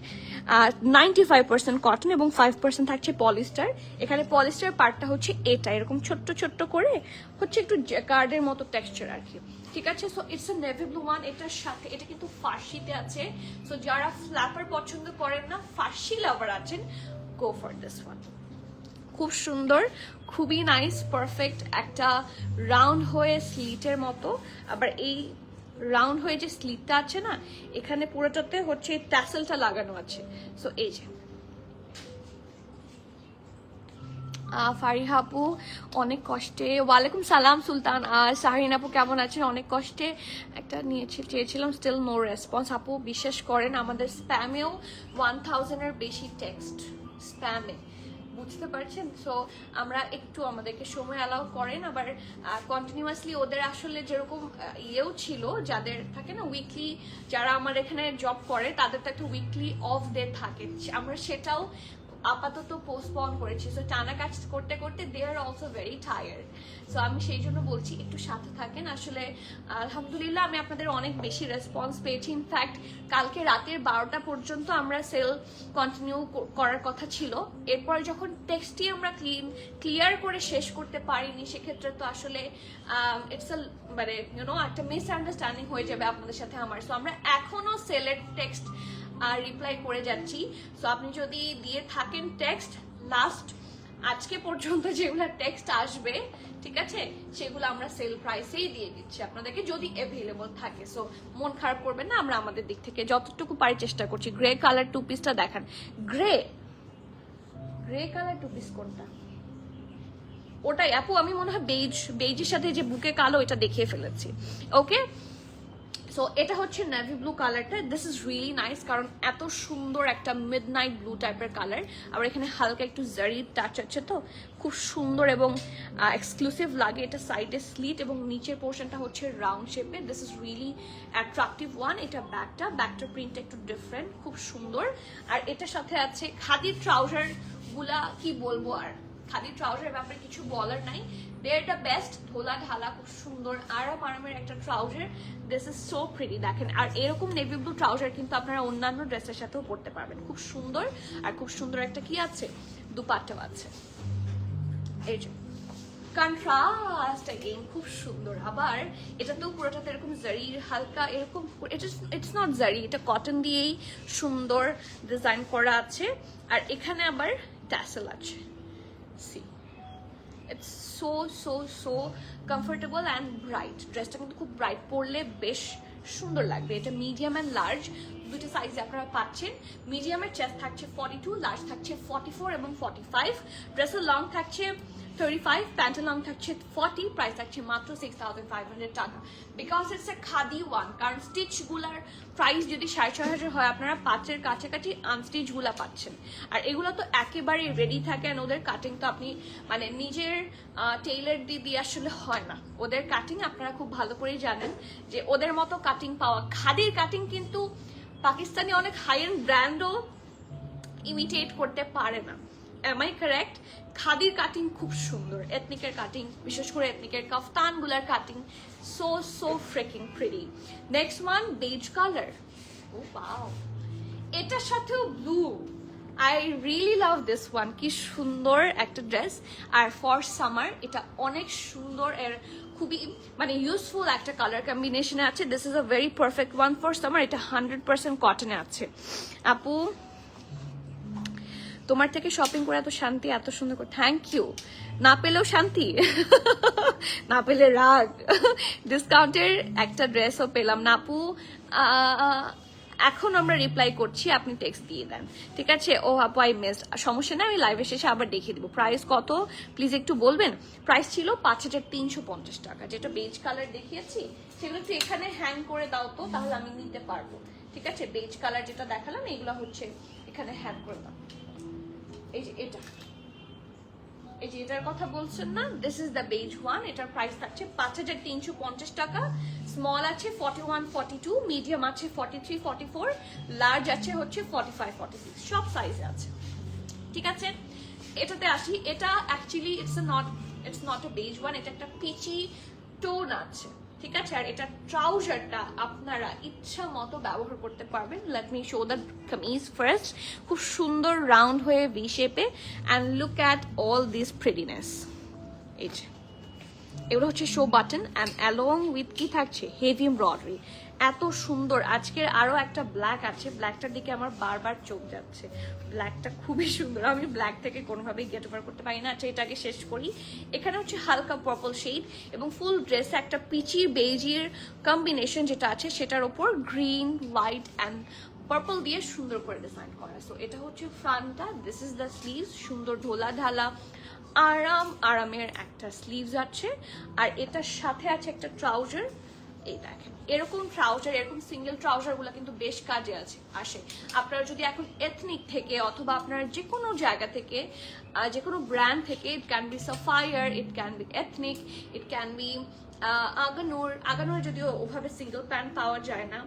95% কটন এবং 5% থাকছে পলিস্টার। এখানে পলিস্টার পার্টটা হচ্ছে এটা, এরকম ছোট্ট ছোট্ট করে হচ্ছে একটু জ্যাকার্ডের মতো টেক্সচার আর কি, ঠিক আছে। So it's a navy blue one. এটার সাথে এটা কিন্তু ফার্সিতে আছে, সো যারা ফ্ল্যাপার পছন্দ করেন না, ফার্সি লাভার আছেন, গো ফর দিস ওয়ান। খুব সুন্দর, খুবই নাইস, পারফেক্ট একটা রাউন্ড হয়ে স্লিটের মতো। আবার এই রাউন্ড হয়ে যে স্লিটটা আছে না, এখানে পুরোটাতে হচ্ছে ট্যাসেলটা লাগানো আছে। সো এই যে ফারিহা আপু অনেক কষ্টে, ওয়ালাইকুম সালাম সুলতান। আর সাহরিন আপু কেমন আছেন? অনেক কষ্টে একটা চেয়েছিলাম, স্টিল নো রেসপন্স। আপু বিশ্বাস করেন আমাদের স্প্যামেও 1000-এর বেশি টেক্সট স্প্যামে, বুঝতে পারছেন। সো আমরা একটু আমাদেরকে সময় অ্যালাউ করেন। আবার কন্টিনিউয়াসলি ওদের আসলে যেরকম ইয়েও ছিল, যাদের থাকে না উইকলি, যারা আমার এখানে জব করে তাদের তো একটা উইকলি অফ ডে থাকে, আমরা সেটাও আপাতত পোস্টপন করেছি। সো টানা কাজ করতে করতে they are also very tired. So আমি সেই জন্য বলছি একটু সাথে থাকেন। আসলে আলহামদুলিল্লাহ আমি আপনাদের অনেক বেশি রেসপন্স পেয়েছি। ইনফ্যাক্ট কালকে রাতের 12টা পর্যন্ত আমরা সেল কন্টিনিউ করার কথা ছিল। এরপরে যখন টেক্সটই আমরা ক্লিয়ার করে শেষ করতে পারিনি, সেক্ষেত্রে তো আসলে ইটস মানে ইউনো একটা মিসআন্ডারস্ট্যান্ডিং হয়ে যাবে আপনাদের সাথে আমার। সো আমরা এখনো সেলের টেক্সট আর রিপ্লাই করে যাচ্ছি। সো আপনি যদি দিয়ে থাকেন টেক্সট, লাস্ট আজকে পর্যন্ত যেগুলো টেক্সট আসবে, ঠিক আছে, সেগুলো আমরা সেল প্রাইসেই দিয়ে দিচ্ছি আপনাদেরকে, যদি অ্যাভেলেবল থাকে। সো মন খারাপ করবেন না, আমরা আমাদের দিক থেকে যতটুকু পারি চেষ্টা করছি। গ্রে কালার টু পিসটা দেখান। গ্রে কালার টু পিস কোনটা? ওটাই আপু, আমি মনে হয় বেইজের সাথে যে বুকে কালো, এটা দেখিয়ে ফেলেছি। ওকে, সো এটা হচ্ছে নেভি ব্লু কালারটা। দিস ইজ রিয়েলি নাইস, কারণ এত সুন্দর একটা মিডনাইট ব্লু টাইপের কালার। আবার এখানে হালকা একটু জারি টাচ আছে, তো খুব সুন্দর এবং এক্সক্লুসিভ লাগে। এটা সাইডে স্লিট এবং নিচের পোর্শনটা হচ্ছে রাউন্ড শেপে। This is really attractive one. এটা ব্যাকটার প্রিন্টটা একটু ডিফারেন্ট, খুব সুন্দর। আর এটার সাথে আছে খাদির ট্রাউজার গুলা, কি বলবো আর, খাদির ট্রাউজারের ব্যাপারে কিছু বলার নাই। They're the best, ধোলা ঢালা, খুব সুন্দর আরামের একটা trouser. This is so pretty. দেখেন, আর এরকম নেভি ব্লু ট্রাউজার কিন্তু আপনারা অন্যান্য ড্রেসের সাথেও পরতে পারবেন, খুব সুন্দর। আর খুব সুন্দর একটা কি আছে, দুপাট্টাও আছে। এই যে কন্ট্রাস্ট अगेन, খুব সুন্দর। আবার এটা তো পুরোটাতে এরকম জারির হালকা এরকম, ইটস নট জারি, এটা কটন দিয়েই সুন্দর ডিজাইন করা আছে। আর এখানে আবার ট্যাসেল আছে। See, it's so comfortable and bright. ড্রেসটা কিন্তু খুব ব্রাইট, পরলে বেশ সুন্দর লাগবে। এটা মিডিয়াম অ্যান্ড লার্জ দুটো সাইজে আপনারা পাচ্ছেন। মিডিয়ামের চেস্ট থাকছে 42, লার্জ থাকছে 44 এবং 45। ড্রেসের লং থাকছে 35, প্যান্টের লং থাকছে 40। প্রাইস থাকছে মাত্র 6500 টাকা। Because it's a khadi one, কারণ স্টিচগুলার প্রাইস যদি 6500 হয়, আপনারা 5-এর কাছাকাছি আনস্টিচ গুলা পাচ্ছেন। আর এগুলো তো একেবারে রেডি থাকে, আর ওদের কাটিং তো আপনি মানে নিজের টেইলার দিয়ে আসলে হয় না। ওদের কাটিং আপনারা খুব ভালো করেই জানেন যে ওদের মতো কাটিং পাওয়া, খাদির কাটিং কিন্তু পাকিস্তানি অনেক হাই এন্ড ব্র্যান্ডও ইমিটেট করতে পারে না। Am I correct? খাদির কাটিং খুব সুন্দর, এথনিকের কাটিং, বিশেষ করে এথনিকের কাফতানগুলার cutting so freaking pretty. Next one beige colour. Oh wow, এটার সাথেও blue. I really love this one. কি সুন্দর একটা ড্রেস। আর ফর সামার এটা অনেক সুন্দর, এর খুবই মানে ইউজফুল একটা কালার কম্বিনেশনে আছে। This is a very perfect one for summer. এটা 100% কটনে আছে। আপু তোমার থেকে শপিং করে এত শান্তি, এত সুন্দর করে, থ্যাংক ইউ। না পেলেও শান্তি, না পেলে রাগ। ডিসকাউন্টের একটা ড্রেসও পেলাম না আপু। এখন আমরা রিপ্লাই করছি, আপনি টেক্সট দিয়ে দেন, ঠিক আছে? ও আপু আই মিসড, সমস্যা না, আমি লাইভে শেষে আবার দেখিয়ে দেবো। প্রাইস কত প্লিজ একটু বলবেন? প্রাইস ছিল 5350 টাকা। যেটা বেজ কালার দেখিয়েছি সেগুলো একটু এখানে হ্যাং করে দাও তো, তাহলে আমি নিতে পারবো, ঠিক আছে? বেজ কালার যেটা দেখালাম এগুলো হচ্ছে এখানে হ্যাং করে দাও। এই যে এটা, এই যে এটার কথা বলছেন না, this is the beige one. এটার প্রাইস থাকছে 5350 টাকা। স্মল আছে 41, 42, মিডিয়াম আছে 43, 44, লার্জ আছে হচ্ছে 45, 46, সব সাইজে আছে, ঠিক আছে? এটাতে আসি, এটা actually it's not a beige one, এটা একটা পিচি টোন আছে, ঠিক আছে। আর এটা ট্রাউজারটা আপনারা ইচ্ছা মতো ব্যবহার করতে পারবেন। Let me show the kameez first, খুব সুন্দর রাউন্ড হয়ে ভি শেপে, and look at all this prettiness. এই যে এগুলো হচ্ছে show button, and along with কি থাকছে হেভি এমব্রয়ডারি, এত সুন্দর। আজকের আরো একটা ব্ল্যাক আছে, ব্ল্যাকটার দিকে আমার বারবার চোখ যাচ্ছে, ব্ল্যাকটা খুবই সুন্দর। আমি ব্ল্যাক থেকে কোনোভাবেই গেট ওভার করতে পারি না। আচ্ছা এটাকে শেষ করি। এখানে হচ্ছে হালকা পার্পল শেড এবং ফুল ড্রেসে একটা পিচি বেজির কম্বিনেশন যেটা আছে সেটার ওপর গ্রিন, হোয়াইট অ্যান্ড পার্পল দিয়ে সুন্দর করে ডিজাইন করা। সো এটা হচ্ছে ফ্রন্টটা, দিস ইজ দ্য স্লিভস, সুন্দর ঢোলা ঢালা আরামের একটা স্লিভস আছে। আর এটার সাথে আছে একটা ট্রাউজার। এই দেখেন এরকম ট্রাউজার, এরকম সিঙ্গেল ট্রাউজার গুলা কিন্তু বেশ কাজে আসে। আপনারা যদি এখন এথনিক থেকে অথবা আপনারা যে কোনো জায়গা থেকে, যে কোনো ব্র্যান্ড থেকে, it can be Sapphire, it can be ethnic, it can be আগানোর যদিও ওভাবে সিঙ্গেল প্যান্ট পাওয়া যায় না,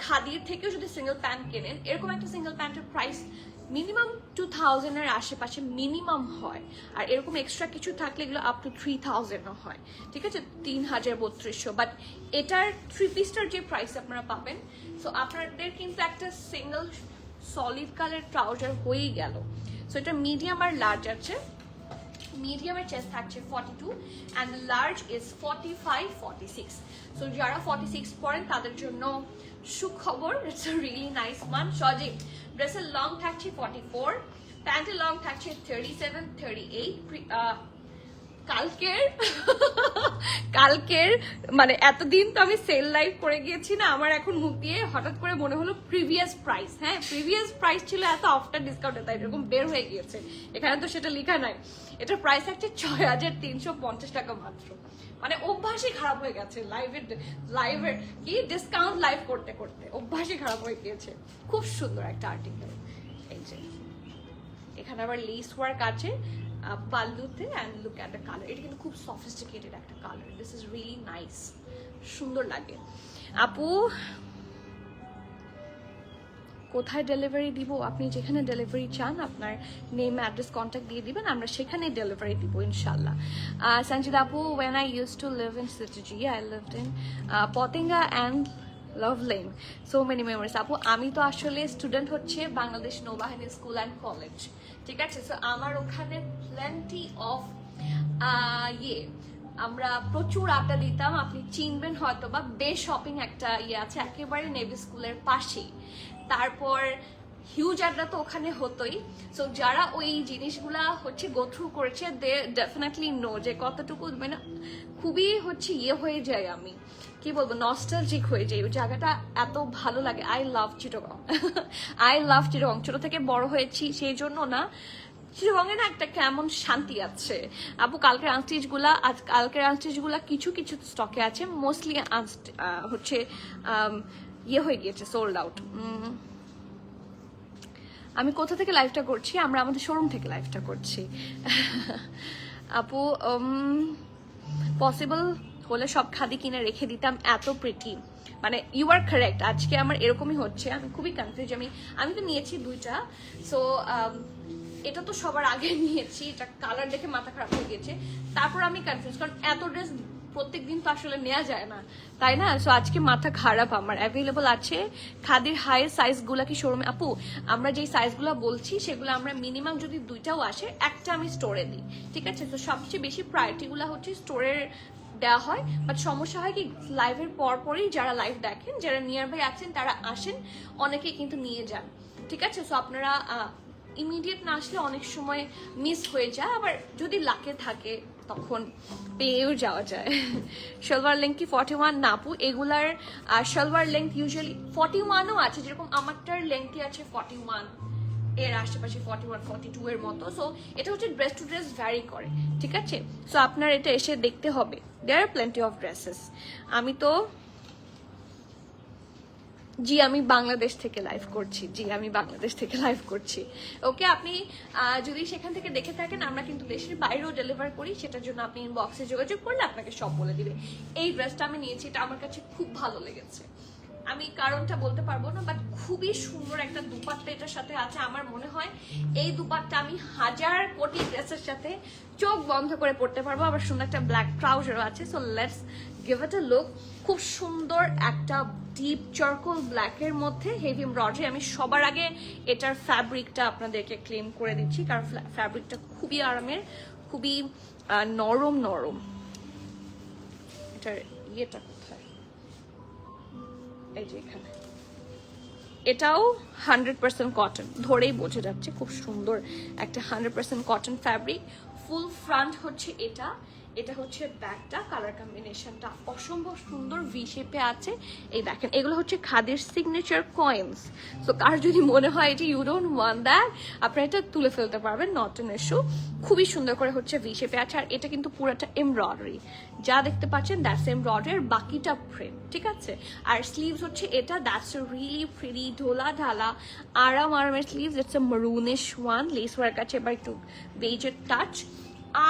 খাদির থেকেও যদি সিঙ্গেল প্যান্ট কেনেন, এরকম একটা সিঙ্গেল প্যান্টের প্রাইস মিনিমাম 2000 এর আশেপাশে মিনিমাম হয়। আর এরকম এক্সট্রা কিছু থাকলে এগুলো আপ টু 3000 হয়, ঠিক আছে, 3200। বাট এটার 3 পিসটার যে প্রাইস আপনারা পাবেন, সো আপনাদের কিন্তু একটা সিঙ্গেল সলিড কালার ট্রাউজার হয়েই গেল। সো এটা মিডিয়াম আর লার্জ আছে। মিডিয়ামের চেস্ট থাকছে 42 অ্যান্ড লার্জ ইজ 45-46। সো যারা 46 পরেন তাদের জন্য সুখবর, it's a really nice one. Sajib ড্রেসের লং থাকছে 44, প্যান্টের লং থাকছে 37-38। কালকের মানে এতদিন তো আমি সেল লাইভ করে গিয়েছি না, আমার এখন মুখ দিয়ে হঠাৎ করে মনে হলো প্রিভিয়াস প্রাইস। হ্যাঁ প্রিভিয়াস প্রাইস ছিল এত আফটার ডিসকাউন্টে, তাই এরকম বের হয়ে গিয়েছে, এখানে তো সেটা লেখা নাই। এটার প্রাইস থাকছে 6350 টাকা মাত্র। মানে অভ্যাসই খারাপ হয়ে গেছে লাইভের কি ডিসকাউন্ট লাইভ করতে করতে, অভ্যাসই খারাপ হয়ে গিয়েছে। খুব সুন্দর একটা আর্টিকেল। এই যে এখানে আবার লেস ওয়ার্ক আছে পাল্লুতে, and look at the colour, এটা কিন্তু খুব সফিস্টিকেটেড একটা colour, this is really nice, সুন্দর লাগে। আপু কোথায় ডেলিভারি দিব? আপনি যেখানে ডেলিভারি চান আপনার নেম, অ্যাড্রেস, কন্ট্যাক্ট দিয়ে দিবেন, আমরা সেখানে ডেলিভারি দিব ইনশাল্লাহ। সঞ্জিত আপু, when I used to live in City, I lived in Potinga and Love Lane, so many memories. আপু আমি তো আসলে স্টুডেন্ট হচ্ছে বাংলাদেশ নৌবাহিনী স্কুল অ্যান্ড কলেজ, ঠিক আছে। সো আমার ওখানে প্লেন্টি অফ আমরা প্রচুর আড্ডা দিতাম, আপনি চিনবেন হয়তো বা, বে শপিং একটা আছে একেবারে নেভি স্কুলের পাশেই। তারপর হিউজ আড্ডা তো ওখানে হতোই। সো যারা ওই জিনিসগুলা হচ্ছে গো থ্রু করেছে, দে ডেফিনেটলি নো যে কতটুকু মানে খুবই হচ্ছে হয়ে যায়, আমি কি বলবো, নস্টালজিক হয়ে যায় ওই জায়গাটা, এত ভালো লাগে। I love Chittagong, I love Chittagong, ছোট থেকে বড় হয়েছি সেই জন্য না, চিটাগংয়ে না একটা কেমন শান্তি আছে। আপু কালকের আনস্টিচ গুলা কিছু কিছু স্টকে আছে, মোস্টলি হচ্ছে হয়ে গিয়েছে, সোল্ড আউট। আমি কোথা থেকে লাইভটা করছি? আমরা আমাদের শোরুম থেকে লাইভটা করছি। আপু পসিবল হলে সব খাদি কিনে রেখে দিতাম, এত প্রিটি। মানে ইউ আর কারেক্ট, আজকে আমার এরকমই হচ্ছে, আমি খুবই কনফিউজ। আমি তো নিয়েছি 2টা, সো এটা তো সবার আগে নিয়েছি, এটা কালার দেখে মাথা খারাপ হয়ে গেছে, তারপর আমি কনফিউজ, কারণ এত ড্রেস প্রত্যেকদিন তো আসলে নেওয়া যায় না, তাই না। সো আজকে মাথা খারাপ আমার। অ্যাভেলেবল আছে খাদির হাইয়ের সাইজগুলা কি শোরুমে? আপু আমরা যেই সাইজগুলো বলছি সেগুলো আমরা মিনিমাম যদি 2টাও আসে, একটা আমি স্টোরে দিই, ঠিক আছে। তো সবচেয়ে বেশি প্রায়োরিটিগুলো হচ্ছে স্টোরের দেওয়া হয়। বাট সমস্যা হয় কি, লাইভের পরপরই যারা লাইভ দেখেন, যারা নিয়ার বাই আছেন তারা আসেন, অনেকেই কিন্তু নিয়ে যান, ঠিক আছে। সো আপনারা ইমিডিয়েট না আসলে অনেক সময় মিস হয়ে যায়, আবার যদি লাকে থাকে তখন পেয়েও যাওয়া যায়। সালোয়ার লেন্থ কি 41? না আপু, এগুলার সালোয়ার লেন্থ ইউজুয়ালি 41ও আছে, যেরকম আমারটার লেন্থই আছে 41 এর আশেপাশে, 41-42 এর মতো। সো এটা হচ্ছে ড্রেস টু ড্রেস ভ্যারি করে, ঠিক আছে। সো আপনার এটা এসে দেখতে হবে, দেয়ার আর প্লেন্টি অফ ড্রেসেস। আমি তো আমি বাংলাদেশ থেকে লাইভ করছি। ওকে, আপনি যদি সেখান থেকে দেখে থাকেন, আমরা কিন্তু দেশের বাইরেও ডেলিভার করি, সেটার জন্য আপনি ইনবক্সে যোগাযোগ করলে আপনাকে সব বলে দিবে। এই ড্রেসটা আমি নিয়েছি, এটা আমার কাছে খুব ভালো লেগেছে, আমি কারণটা বলতে পারবো না, বাট খুবই সুন্দর একটা দুপাট্টা এটার সাথে আছে। আমার মনে হয় এই দুপাট্টা আমি 1000 কোটি ড্রেসের সাথে চোখ বন্ধ করে পড়তে পারবো। আবার সুন্দর একটা ব্ল্যাক ট্রাউজারও আছে। So let's give it a look. খুব সুন্দর একটা ডিপ চারকোল ব্ল্যাকের মধ্যে হেভি এমব্রয়ডারি। আমি সবার আগে এটার ফ্যাব্রিকটা আপনাদেরকে ক্লেম করে দিচ্ছি, কারণ ফ্যাব্রিকটা খুবই আরামের, খুবই নরম নরম। এটার ইয়েটা কোথায়, এই যে এখানে। এটাও 100% কটন, ধরেই বোঝা যাচ্ছে খুব সুন্দর একটা 100% কটন ফ্যাব্রিক। ফুল ফ্রন্ট হচ্ছে এটা, এটা হচ্ছে ব্যাকটা। কালার কম্বিনেশনটা অসম্ভব সুন্দর, ভি শেপে আছে। এই দেখেন, এগুলো হচ্ছে খাদির সিগনেচার কয়েন্স। তো কার যদি মনে হয় যে ইউ ডোন্ট ওয়ান্ট দ্যাট, আপনারা এটা তুলে ফেলতে পারবেন, নট অ্যান ইস্যু। খুবই সুন্দর করে হচ্ছে ভি শেপে আছে। আর এটা কিন্তু পুরোটা এমব্রয়ডারি, যা দেখতে পাচ্ছেন দ্যাটস এমব্রয়ডারি, আর বাকিটা প্রিন্ট, ঠিক আছে। আর স্লিভস হচ্ছে এটা, দ্যাটস রিয়েলি প্রিটি, ঢোলা ঢালা আরামের sleeves. It's a maroonish one, lace work আছে, এবার একটু বেজের টাচ।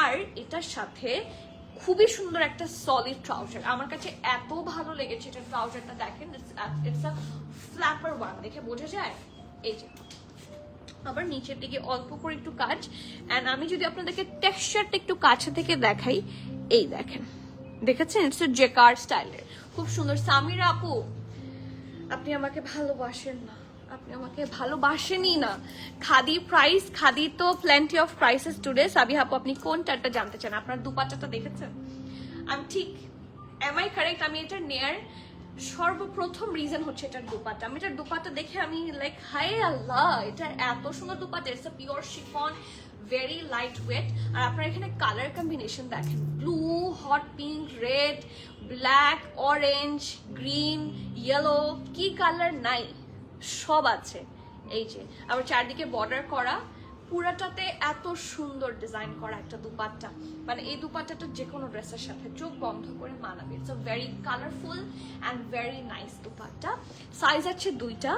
আর এটার সাথে খুবই সুন্দর একটা সলিড ট্রাউজার। আমার কাছে এত ভালো লেগেছে এটা ট্রাউজারটা, দেখেন ইটস আ ফ্ল্যাপার ওয়ান, দেখে বোঝা যায়। এই যে আবার নিচের দিকে অল্প করে একটু কাজ। এন্ড আমি যদি আপনাদেরকে টেক্সচারটা একটু কাছে থেকে দেখাই, এই দেখেন, দেখেছেন, ইটস এ জেকার্ড স্টাইলের, খুব সুন্দর। সামিরা আপু, আপনি আমাকে ভালোবাসেন না, আপনি আমাকে ভালোবাসেনই না। খাদি প্রাইস, খাদি তো plenty of prices today. Sabiha আপু, আপনি কোনটা জানতে চান? আপনার দুপাট্টাটা দেখেছেন? আমি ঠিক, এম আই কারেক্ট? আমি এটা নেয়ার সর্বপ্রথম রিজন হচ্ছে এটার দুপাট্টা। আমি এটার দুপাট্টা দেখে আমি লাইক, হায় আল্লাহ, এটা এত সুন্দর dupatta. It's a pure chiffon, very light weight. আর আপনার এখানে কালার কম্বিনেশন দেখেন, blue, hot pink, red, black, orange, green, yellow, কি কালার নাই, সব আছে। এই যে আবার চারদিকে বর্ডার করা, পুরাটাতে এত সুন্দর ডিজাইন করা একটা দুপাট্টা। মানে এই দুপাট্টাটা যে কোনো ড্রেসের সাথে চোখ বন্ধ করে মানাবে। It's a very colourful and very nice dupatta. Size আছে দুইটা,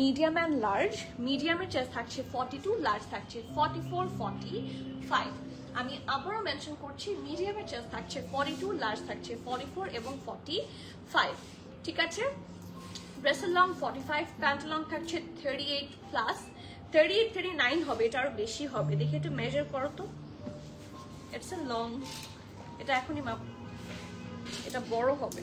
মিডিয়াম অ্যান্ড লার্জ। মিডিয়ামের চেস্ট থাকছে 42, লার্জ থাকছে 44, 45। আমি আবারও মেনশন করছি, মিডিয়ামের চেস্ট থাকছে 42, লার্জ থাকছে 44 এবং 45, ঠিক আছে। ড্রেসের লং 45, প্যান্ট লং থাকছে 38 প্লাস, 38, 39 হবে, এটা আরো বেশি হবে। দেখি একটু মেজার করো তো। ইটস এ লং, এটা এখনই মাপ, এটা বড় হবে।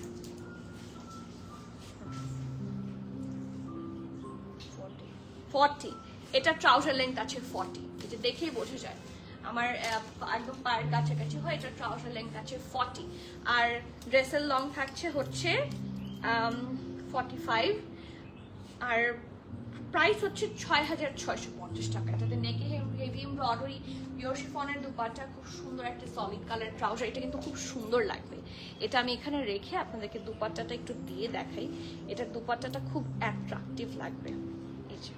40, এটা ট্রাউজার লেন্থ আছে 40, এটা দেখেই বোঝা যায় আমার একদম পায়ের কাছাকাছি হয়। এটা ট্রাউজার লেন্থ আছে 40। আর ড্রেসের লং থাকছে হচ্ছে 45। আর প্রাইস হচ্ছে 6650 টাকা। এটাতে নেকে হেভি এমব্রয়ডারি, পিওর শিফনের দুপাট্টা, খুব সুন্দর একটা সলিড কালার ট্রাউজার। এটা কিন্তু খুব সুন্দর লাগবে। এটা আমি এখানে রেখে আপনাদেরকে দুপাট্টাটা একটু দিয়ে দেখাই। এটার দুপাট্টাটা খুব অ্যাট্রাকটিভ লাগবে। এই যে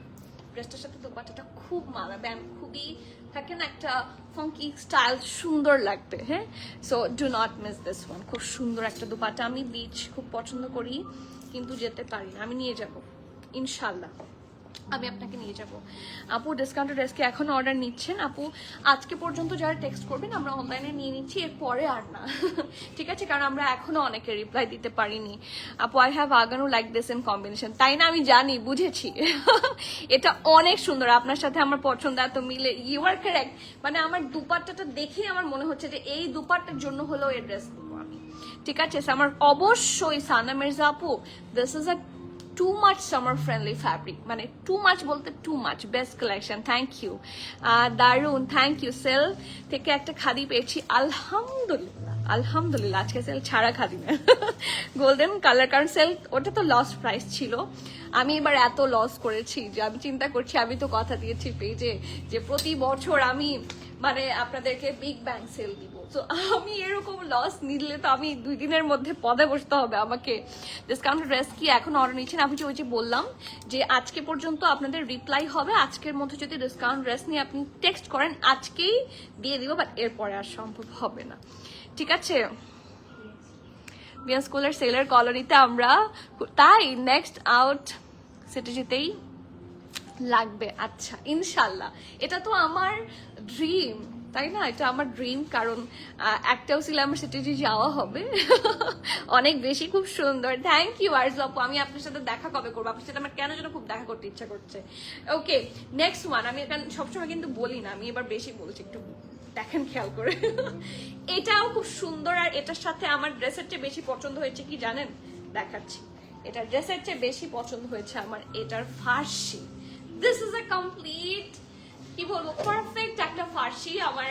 ড্রেসটার সাথে দুপাট্টাটা খুব মানাবে, আমি খুবই থাকে না একটা ফাঙ্কি স্টাইল, সুন্দর লাগবে। হ্যাঁ, so do not miss this one. খুব সুন্দর একটা দুপাট্টা। আমি বিচ খুব পছন্দ করি, কিন্তু যেতে পারি না। আমি নিয়ে যাব ইনশাল্লাহ, আমি আপনাকে নিয়ে যাব। আপু, ডিসকাউন্টেড ড্রেস কি এখনো অর্ডার নিচ্ছেন? আপু, আজকে পর্যন্ত যারা টেক্সট করবেন আমরা অনলাইনে নিয়ে নিচ্ছি, এরপরে আর না, ঠিক আছে, কারণ আমরা এখনো অনেকে রিপ্লাই দিতে পারিনি। আপু, আই হ্যাভ আগানো লাইক দিস ইন কম্বিনেশন। তাই না? আমি জানি, বুঝেছি। এটা অনেক সুন্দর, আপনার সাথে আমার পছন্দ এত মিলে। You are correct. মানে আমার দুপাট্টাটা দেখেই আমার মনে হচ্ছে যে এই দুপাট্টার জন্য হলেও এই ড্রেস নিবো আমি, ঠিক আছে। আমার অবশ্যই সানা মির্জা আপু, this is a too much summer friendly fabric, মানে টু মাচ বলতে too much. Best collection, thank you, দারুন, থ্যাংক ইউ। সেল থেকে একটা খাদি পেয়েছি, আলহামদুলিল্লাহ, আলহামদুলিল্লাহ। আজকে সেল ছাড়া খাদি না, গোল্ডেন কালার, কারণ সেল ওটা তো লস প্রাইস ছিল। আমি এবার এত লস করেছি যে আমি চিন্তা করছি, আমি তো কথা দিয়েছি পেজে যে প্রতি বছর আমি মানে আপনাদেরকে বিগ ব্যাং সেল দিব। তো আমি এরকম লস নিলে তো আমি 2 দিনের মধ্যে পদে বসতে হবে আমাকে। ডিসকাউন্ট ড্রেস কি এখন অর্ডার নিচ্ছেন? আপনি ওই যে বললাম যে আজকে পর্যন্ত আপনাদের রিপ্লাই হবে, আজকের মধ্যে যদি ডিসকাউন্ট ড্রেস নিয়ে আপনি টেক্সট করেন আজকেই দিয়ে দিব, বাট এরপরে আর সম্ভব হবে না, ঠিক আছে। বিয়ান স্কুলের সেলার কলোনিতে আমরা, তাই নেক্সট আউট সিটিজিতেই লাগবে। আচ্ছা, ইনশাল্লাহ, এটা তো আমার ড্রিম, তাই না? এটা আমার ড্রিম, কারণ একটাও সিলামার সেটে যে যাওয়া হবে অনেক বেশি, খুব সুন্দর। থ্যাংক ইউ আরজু আপু, আমি আপনার সাথে দেখা কবে করবো? আপনার সাথে আমার কেন যেন খুব দেখা করতে ইচ্ছা করছে। ওকে, নেক্সট ওয়ান। আমি সবসময় কিন্তু বলি না, আমি এবার বেশি বলছি, একটু দেখেন খেয়াল করে। এটাও খুব সুন্দর, আর এটার সাথে আমার ড্রেসের চেয়ে বেশি পছন্দ হয়েছে কি জানেন? দেখাচ্ছি। এটা ড্রেসের চেয়ে বেশি পছন্দ হয়েছে আমার এটার ফার্সি। দিস ইজ এ কমপ্লিট, কি বলবো, পারফেক্ট একটা ফার্সি। আমার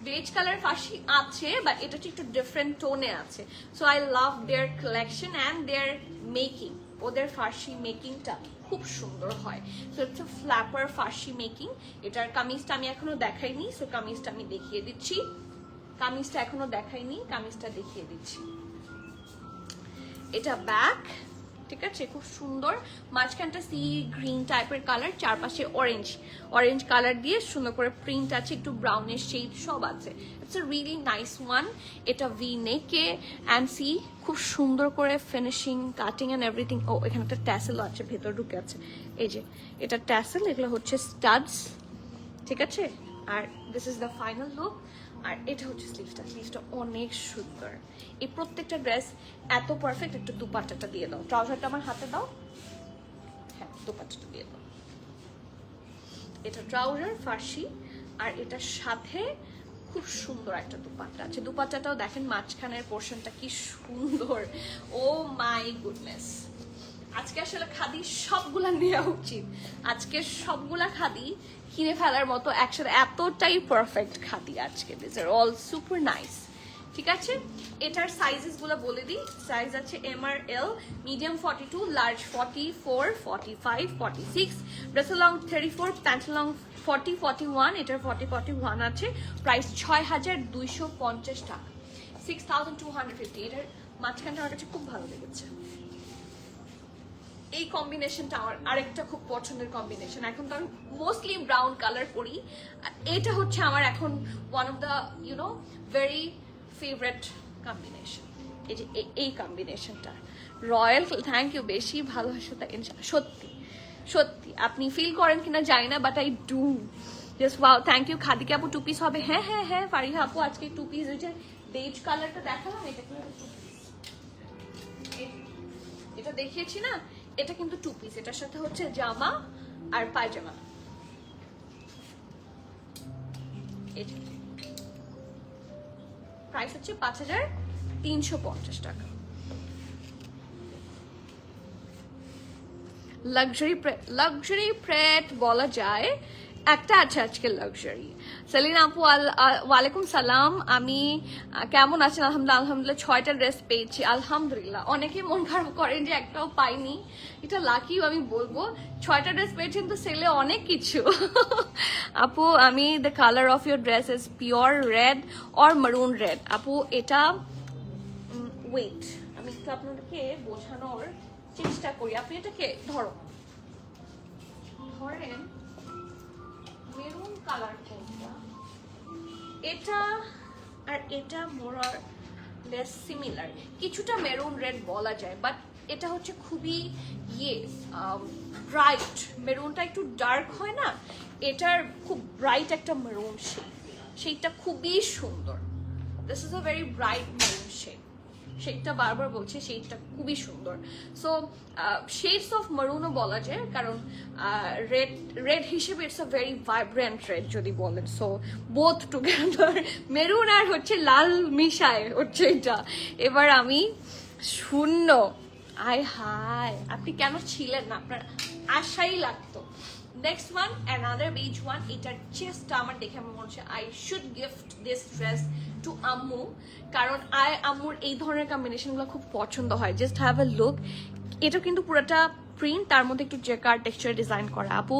বেজ কালার ফার্সি আছে, বাট এটা হচ্ছে একটু ডিফারেন্ট টোনে আছে। So I love their collection and their making. ওদের ফার্সি মেকিংটা খুব সুন্দর হয়। সো হচ্ছে ফ্ল্যাপার ফার্সি মেকিং। এটার কামিজটা আমি এখনো দেখাইনি, সো কামিজটা আমি দেখিয়ে দিচ্ছি। কামিজটা এখনো দেখাইনি, কামিজটা দেখিয়ে দিচ্ছি। এটা ব্যাক, ঠিক আছে, খুব সুন্দর। মাঝখানটা সি গ্রিন টাইপের কালার, চারপাশে অরেঞ্জ অরেঞ্জ কালার দিয়ে সুন্দর করে প্রিন্ট আছে, একটু ব্রাউনের শেড সব আছে। It's a really nice one. এটা ভি নেকে অ্যান্ড সি খুব সুন্দর করে ফিনিশিং, কাটিং অ্যান্ড এভরিথিং। ও এখানে একটা ট্যাসেল আছে, ভেতর ঢুকে আছে, এই যে এটা ট্যাসেল, এগুলো হচ্ছে স্টাডস, ঠিক আছে। আর this is the final look. আর এটা হচ্ছে স্লিভসটা, স্লিভসটা অনেক সুন্দর। এই প্রত্যেকটা ড্রেস এত পারফেক্ট। একটু দুপাট্টাটা দিয়ে দাও, ট্রাউজারটা আমার হাতে দাও, হ্যাঁ দুপাট্টাটা দিয়ে দাও। এটা ট্রাউজার ফার্সি, আর এটার সাথে খুব সুন্দর একটা দুপাট্টা আছে। দুপাট্টাটাও দেখেন, মাঝখানের পোর্শনটা কি সুন্দর। ও মাই গুডনেস, আজকে আসলে খাদি সবগুলা নেওয়া উচিত। আজকে সবগুলা খাদি কিনে ফেলার মতো একসাথে, এতটাই পারফেক্ট খাদি আজকে। This are all super nice, ঠিক আছে। এটার সাইজেস গুলো বলে দিই। সাইজ আছে এম আর L, medium 42, large 44, 45, 46, dress long 34, pant long 40, 41। এটার 40, 41 আছে। প্রাইস 6250 টাকা, 6250। এটার মাঝখানটা আমার কাছে খুব ভালো লেগেছে। এই কম্বিনেশনটা আমার আরেকটা খুব পছন্দের কম্বিনেশন। এখন তো আমি মোস্টলি ব্রাউন কালার পরি, এটা হচ্ছে আমার এখন one of the very favourite combination. এই যে এই কম্বিনেশনটা রয়্যাল। থ্যাংক ইউ, বেশি ভালোবাসা। সত্যি সত্যি আপনি ফিল করেন কিনা জানি না, but I do. Just wow, thank you. Khadika আপু 2 পিস হবে? হ্যাঁ হ্যাঁ হ্যাঁ, ফারিহা আপু আজকে 2 পিস। ওই যে বেজ কালারটা দেখালাম, এটা কিন্তু 2 পিস। এটা দেখিয়েছি না, এটা কিন্তু 2 পিস। এটার সাথে হচ্ছে জামা আর পায়জামা। প্রাইস হচ্ছে 5350 টাকা। লাক্সারি প্রেট বলা যায় একটা আছে আজকে লাক্সারি। সেলিনা আপু ওয়ালাইকুম সালাম, আমি কেমন আছেন? আলহামদুলিল্লাহ 6টা ড্রেস পেয়েছি, আলহামদুলিল্লাহ। অনেকে মন খারাপ করেন যে একটাও পাইনি, এটা লাকিও আমি বলবো। 6টা ড্রেস পেয়েছেন তো সেলে অনেক কিছু। আপু আমি the colour of your dress is pure red or মারুন রেড। আপু এটা ওয়েট, আমি একটু আপনাদেরকে বোঝানোর চেষ্টা করি। আপনি এটাকে ধরেন মেরুন কালার কোনটা, এটা আর এটা মোর আর লেস সিমিলার, কিছুটা মেরুন রেড বলা যায়, বাট এটা হচ্ছে খুবই ব্রাইট। মেরুনটা একটু ডার্ক হয় না, এটার খুব ব্রাইট একটা মেরুন সেইটা খুবই সুন্দর। This is a very bright maroon শেডটা বারবার বলছে, শেডটা খুবই সুন্দর। সো শেডস অফ মারুনও বলা যায়, কারণ রেড হিসেবে it's a very vibrant red যদি বলেন। সো বোথ টুগেদার, মেরুন আর হচ্ছে লাল মিশায় হচ্ছে এটা। এবার আমি শূন্য, আয় হায়, আপনি কেন ছিলেন না? আপনার আশাই লাগতো। Next one, another beige one. এটার চেস্টটা আমার দেখে আমার মনে হচ্ছে I should gift this dress to আম্মু, কারণ আম্মুর এই ধরনের কম্বিনেশনগুলো খুব পছন্দ হয়। Just have a look. এটা কিন্তু পুরোটা প্রিন্ট, তার মধ্যে একটু জেকার টেক্সচার ডিজাইন করা। আপু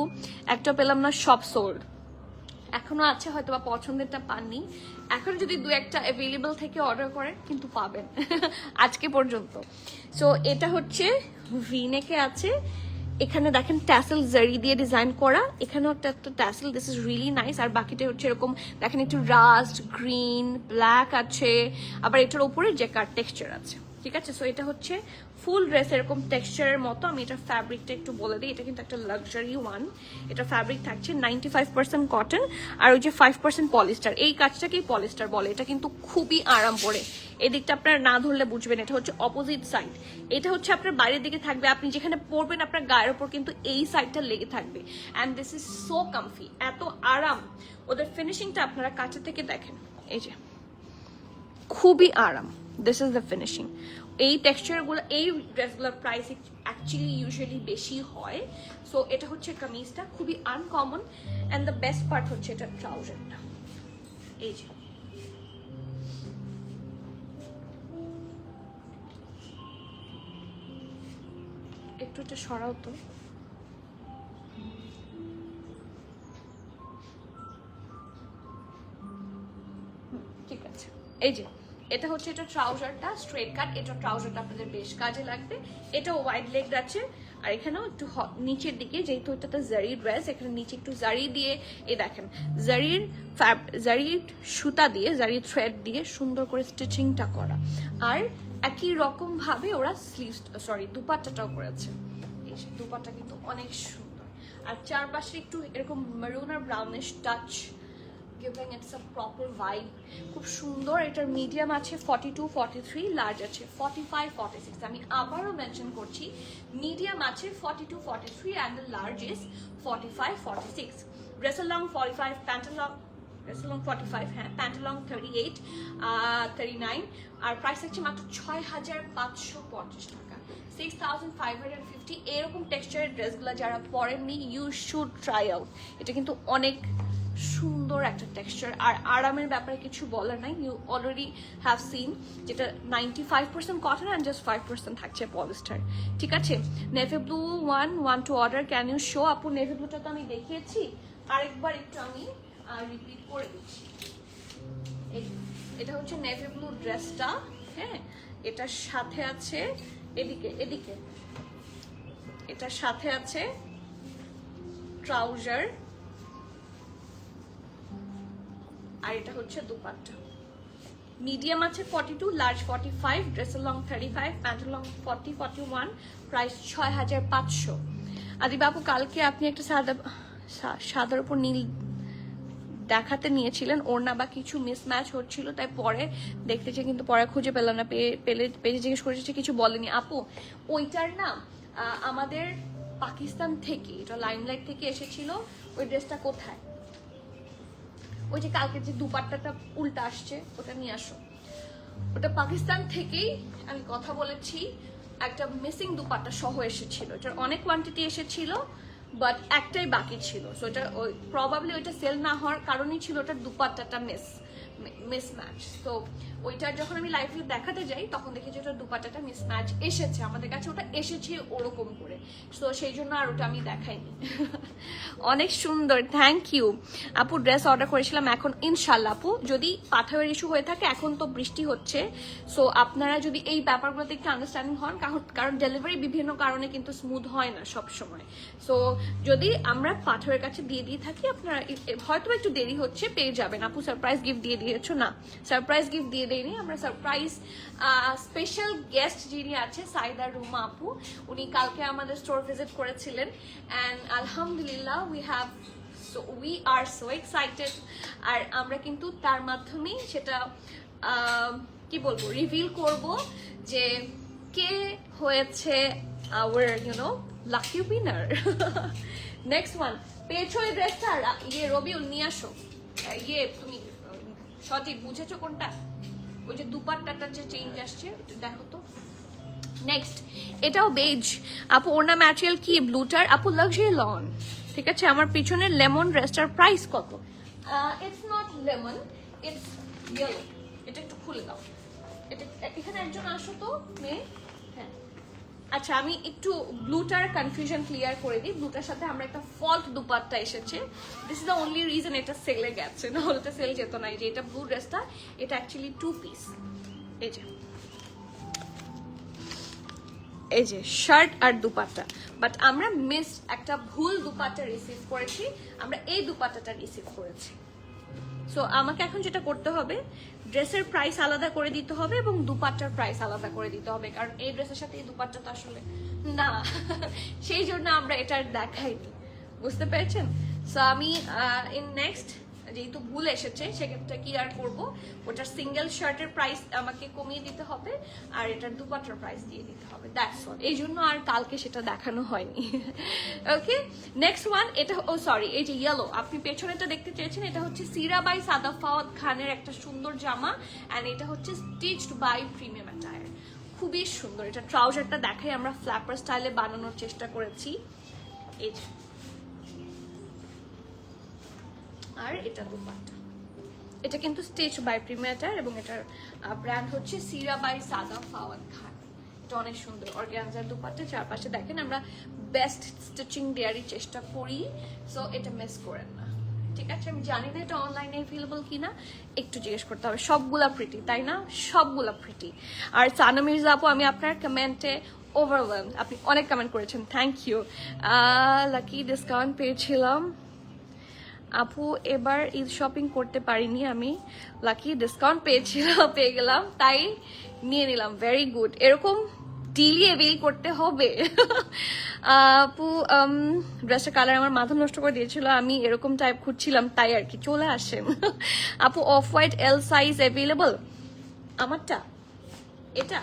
একটা পেলাম না, সব সোল্ড। এখনো আছে, হয়তো বা পছন্দেরটা পাননি। এখন যদি 2-একটা অ্যাভেলেবল থেকে অর্ডার করেন কিন্তু পাবেন আজকে পর্যন্ত। সো এটা হচ্ছে ভিনেকে আছে, এখানে দেখেন ট্যাসেল জারি দিয়ে ডিজাইন করা, এখানেও একটা tassel. This is really nice. আর বাকিটা হচ্ছে এরকম দেখেন একটু রাস্ট গ্রিন ব্ল্যাক আছে, আবার এটার উপরে জেকার টেক্সচার আছে। ঠিক আছে। সো এটা হচ্ছে ফুল ড্রেস এরকম টেক্সচারের মতো। আমি এটা ফ্যাব্রিকটা একটু বলে দিই, এটা কিন্তু একটা লাক্সারি ওয়ান। এটা ফ্যাব্রিক থাকছে 95% কটন আর ওই যে 5% পলিস্টার, এই কাজটাকেই পলিস্টার বলে। এটা কিন্তু খুবই আরাম পরে, এদিকটা আপনার না ধরলে বুঝবেন। এটা হচ্ছে অপোজিট সাইড, এটা হচ্ছে আপনার বাইরের দিকে থাকবে, আপনি যেখানে পরবেন আপনার গায়ের ওপর কিন্তু এই সাইডটা লেগে থাকবে। And this is so comfy, এত আরাম। ওদের ফিনিশিংটা আপনারা কাছে থেকে দেখেন, এই যে খুবই আরাম। This is the finishing. এই টেক্সচারগুলো, এই ড্রেসগুলোর প্রাইস অ্যাকচুয়ালি ইউজুয়ালি বেশি হয়। সো এটা হচ্ছে কামিজটা, খুবই uncommon. And the best part হচ্ছে এটা ট্রাউজারটা, এই যে একটু এটা সরাও তো। ঠিক আছে, এই যে এটা হচ্ছে এটা ট্রাউজারটা স্ট্রেট কাট। এটা ট্রাউজারটা আপনাদের বেশ কাজে লাগবে। এটা ওয়াইড লেগ আছে, আর এখানেও একটু নিচের দিকে, যেহেতু এটাতে জারি ড্রেস, এখানে নিচে একটু জারি দিয়ে, এই দেখেন জারির সুতা দিয়ে, জারি থ্রেড দিয়ে সুন্দর করে স্টিচিংটা করা। আর একই রকম ভাবে ওরা দুপাট্টাটাও করেছে। এই দুপাট্টা কিন্তু অনেক সুন্দর, আর চারপাশে একটু এরকম মেরুন আর brownish touch, giving it's a proper vibe. খুব সুন্দর। এটার মিডিয়াম আছে 42, 43, লার্জ আছে 45, 46। আমি আবারও মেনশন করছি, মিডিয়াম আছে 42, 43 and the large is 45, 46. Dress along 45, pant along dress along 45, হ্যাঁ, pant along 38, 39। আর প্রাইস আছে মাত্র 6550 টাকা, 6550। এরকম টেক্সচারের ড্রেসগুলো যারা পরেননি, ইউ শুড ট্রাই আউট। এটা কিন্তু অনেক সুন্দর একটা টেক্সচার, আর আরামের ব্যাপারে কিছু বলার নাই। ইউ অলরেডি হ্যাভ সিন যেটা 95% কটন অ্যান্ড জাস্ট 5% থাকছে পলিস্টার। ঠিক আছে, navy blue one to order, can you show? আপু নেভি ব্লুটা তো আমি দেখিয়েছি, আরেকবার একটু আমি রিপিট করে দিচ্ছি। এটা হচ্ছে নেভি ব্লু ড্রেসটা, হ্যাঁ। এটার সাথে আছে এদিকে এটার সাথে আছে ট্রাউজার, আর এটা হচ্ছে দুপাট্টা। মিডিয়াম আছে 42, large 45, dress long 35, pant long 40, 41। Price 6500। আদি বাবু, কালকে আপনি একটা সাদার উপর নীল দেখাতে নিয়েছিলেন, ওড়না বা কিছু মিসম্যাচ হচ্ছিল, তাই পরে দেখতেছে, কিন্তু পরে খুঁজে পেলাম না। পেজে জিজ্ঞেস করেছে, কিছু বলেনি আপু। ওইটার না আমাদের পাকিস্তান থেকে, এটা লাইমলাইট থেকে এসেছিল। ওই ড্রেসটা কোথায়? ওই যে কালকে যে দুপাট্টাটা উল্টা আসছে, ওটা নিয়ে আসো। ওটা পাকিস্তান থেকেই আমি কথা বলেছি, একটা মিসিং দুপাট্টা সহ এসেছিল। এটার অনেক কোয়ান্টিটি এসেছিল, বাট একটাই বাকি ছিল। সো এটা প্রবাবলি ওইটা সেল না হওয়ার কারণই ছিল ওটার দুপাট্টাটা মিসম্যাচ। তো ওইটার যখন আমি লাইভে দেখাতে যাই, তখন দেখি যে ওটার দুপাট্টাটা মিসম্যাচ এসেছে আমাদের কাছে, ওটা এসেছে ওরকম করে। সো সেই জন্য আর ওটা আমি দেখাইনি। অনেক সুন্দর, থ্যাংক ইউ আপু। ড্রেস অর্ডার করেছিলাম, এখন ইনশাল্লাহ আপু, যদি পাঠাওয়ের ইস্যু হয়ে থাকে, এখন তো বৃষ্টি হচ্ছে, সো আপনারা যদি এই ব্যাপারগুলোতে একটু আন্ডারস্ট্যান্ডিং হন, কারণ ডেলিভারি বিভিন্ন কারণে কিন্তু স্মুথ হয় না সব সময়। সো যদি আমরা পাঠাওয়ের কাছে দিয়ে থাকি, আপনারা হয়তো একটু দেরি হচ্ছে, পেয়ে যাবেন। আপু সারপ্রাইজ গিফট দিয়ে দিয়েছো? না, সারপ্রাইজ গিফট দিয়ে দেয়নি আমরা। সারপ্রাইজ স্পেশাল গেস্ট যিনি আছে, সাইদা রুমা আপু, উনি কালকে আমাদের স্টোর ভিজিট করেছিলেন, অ্যান্ড আলহামদুলিল্লাহ উই আর সো এক্সাইটেড। আর আমরা কিন্তু তার মাধ্যমেই সেটা কি বলবো, রিভিল করব যে কে হয়েছে our lucky winner. Next one, পেয়েছো এই ড্রেসটা? রবিউল নিয়ে আসো। তুমি সঠিক বুঝেছো কোনটা? ওই যে দুপাট্টাটার যে চেঞ্জ আসছে, দেখো তো। নেক্সট, এটাও বেজ আপু, ওড়না ম্যাটেরিয়াল কি? ব্লুটার আপু, লাক্সারি লন। ঠিক আছে, আমার পিছনের লেমন ড্রেসটার প্রাইস কত? It's not lemon, it's yellow. এটা একটু খুলে দাও। এটা এখানে একজন আসো তো মেয়ে। হ্যাঁ, আচ্ছা, আমি একটু ব্লুটার কনফিউশন ক্লিয়ার করে দিই। ব্লুটার সাথে আমরা একটা ফল্ট দুপাট্টা এসেছে। This is the only reason এটা সেলে গেছে, না হলে তো সেল যেত না। যে এটা ব্লু ড্রেসটা, এটা অ্যাকচুয়ালি 2 পিস। এই যে শার্ট আর দুপাট্টা, বাট আমরা একটা ভুল দুপাট্টা রিসিভ করেছি, আমরা এই দুপাট্টাটা রিসিভ করেছি। সো আমাকে এখন যেটা করতে হবে, ড্রেসের প্রাইস আলাদা করে দিতে হবে এবং দুপাট্টার প্রাইস আলাদা করে দিতে হবে, কারণ এই ড্রেসের সাথে এই দুপাট্টা তো আসলে না, সেই জন্য আমরা এটা দেখাইনি, বুঝতে পেরেছেন? সো আমি ইন নেক্সট যেহেতু ভুল এসেছে সেক্ষেত্রে কি আর করবো, ওটার সিঙ্গেল শার্টের প্রাইস আমাকে কমিয়ে দিতে হবে আর এটার দুপাট্টার প্রাইস দিয়ে দিতে হবে, দ্যাটস অল। এই জন্য আর কালকে সেটা দেখানো হয়নি। ওকে, নেক্সট ওয়ান, এটা সরি এই যে ইয়েলো, আপনি পেছনেটা দেখতে চেয়েছেন, এটা হচ্ছে সিরা বাই সাদা ফাওয়াদ খানের একটা সুন্দর জামা, অ্যান্ড এটা হচ্ছে স্টিচড বাই প্রিমিয়াম অ্যাটায়ার, খুবই সুন্দর। এটা ট্রাউজারটা দেখাই, আমরা ফ্ল্যাপার স্টাইলে বানানোর চেষ্টা করেছি, এই যে, আর এটা দুপাট্টা, এটা কিন্তু স্টিচ বাই প্রিমিয়ার এবং এটার ব্র্যান্ড হচ্ছে সিরা বাই সাদা ফাওয়াদ খান। এটা অনেক সুন্দর অর্গানজার দুপাট্টা, চারপাশে দেখেন আমরা বেস্ট স্টিচিং দেওয়ারই চেষ্টা করি, সো এটা মিস করেন না, ঠিক আছে? আমি জানি না এটা অনলাইনে অ্যাভেলেবল কিনা, একটু জিজ্ঞেস করতে হবে। সবগুলা প্রিটি, তাই না? সবগুলা প্রিটি। আর সানা মির্জা আপু, আমি আপনার কমেন্টে ওভারওয়েলম, আপনি অনেক কমেন্ট করেছেন, থ্যাংক ইউ। লাকি ডিসকাউন্ট পেয়েছিলাম আপু, এবার ঈদ শপিং করতে পারিনি আমি, লাকি ডিসকাউন্ট পেয়ে গেলাম তাই নিয়ে নিলাম, ভেরি গুড। এরকম ডিলই এভেল করতে হবে। আপু ড্রেসের কালার আমার মাথা নষ্ট করে দিয়েছিল, আমি এরকম টাইপ খুঁজছিলাম তাই আর কি, চলে আসেন। আপু off white L size available? আমারটা এটা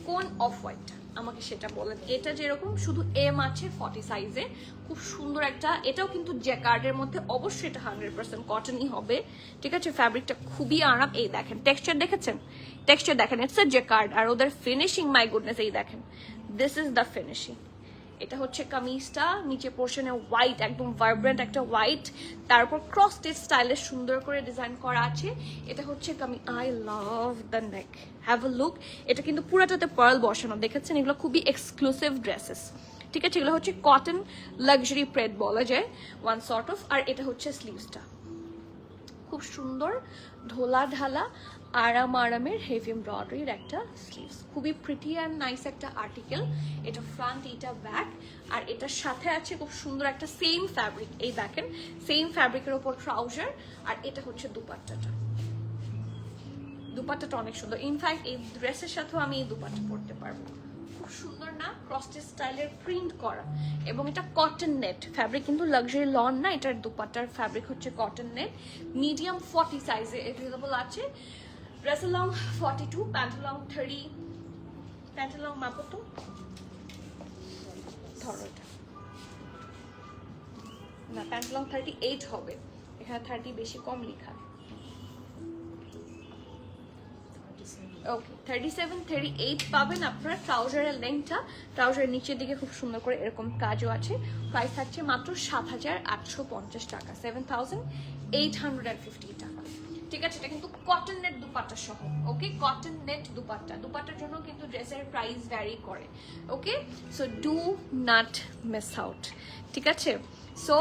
কোন অফ হোয়াইটটা আমাকে সেটা বলেন। এটা যেরকম শুধু এম আছে 40 সাইজে, খুব সুন্দর একটা, এটাও কিন্তু জ্যাকার্ডের মধ্যে, অবশ্যই এটা 100% কটনই হবে, ঠিক আছে? ফ্যাব্রিকটা খুবই আরাম, এই দেখেন টেক্সচার দেখেছেন, টেক্সচার দেখেন, ইটস এ জ্যাকার্ড। আর ওদের ফিনিশিং, মাই গুডনেস, এই দেখেন, দিস ইজ দ্য ফিনিশিং। এটা হচ্ছে কামিজটা, নিচে পোর্শনে হোয়াইট, একদম ভাইব্রেন্ট একটা হোয়াইট, তারপর ক্রস স্টিচ স্টাইলে সুন্দর করে ডিজাইন করা আছে। এটা হচ্ছে I love the neck, have a look. এটা কিন্তু পুরোটাতে পার্ল বসানো, দেখেছেন? এগুলো খুবই এক্সক্লুসিভ ড্রেসেস, ঠিক আছে? এগুলো হচ্ছে কটন লাক্সারি প্রেড বলা যায়, ওয়ান সর্ট অফ। আর এটা হচ্ছে স্লিভসটা, খুব সুন্দর ঢোলা ঢালা আরামের হেভি এমব্রয়ডারির একটা স্লিভস, খুবই প্রিটি অ্যান্ড নাইস একটা আর্টিকেল। এটা ফ্রন্ট, এটা ব্যাক, আর এটার সাথে আছে খুব সুন্দর একটা সেম ফ্যাব্রিক, এই দেখেন সেম ফ্যাব্রিকের ওপর ট্রাউজার, আর এটা হচ্ছে দুপাট্টাটা। দুপাট্টাটা অনেক সুন্দর, ইনফ্যাক্ট এই ড্রেসের সাথেও আমি এই দুপাট্টা পরতে পারবো, খুব সুন্দর না? ক্রসস্টিচ স্টাইলের প্রিন্ট করা, এবং এটা কটন নেট ফ্যাব্রিক, কিন্তু লাক্সারি লন না, এটার দুপাট্টার ফ্যাব্রিক হচ্ছে কটন নেট। মিডিয়াম 40 সাইজে অ্যাভেলেবল আছে, ড্রেসের লং 42, প্যান্টের লং 30, প্যান্টের লং মাপো তো, ধরো এটা না, প্যান্টের লং 38 হবে, এখানে 30 বেশি কম লেখা। ওকে, 37, 38 পাবেন আপনারা। ট্রাউজারের লেন্থটা, ট্রাউজারের নিচের দিকে খুব সুন্দর করে এরকম কাজও আছে। প্রাইস থাকছে মাত্র 7,850 টাকা, 7,850 টাকা, ঠিক আছে? এটা কিন্তু কটন নেট দুপাট্টা সহ, ওকে? কটন নেট দুপাট্টা, দুপাট্টার জন্য কিন্তু ড্রেসের প্রাইস ভ্যারি করে, okay? So do not miss out, ঠিক আছে? সো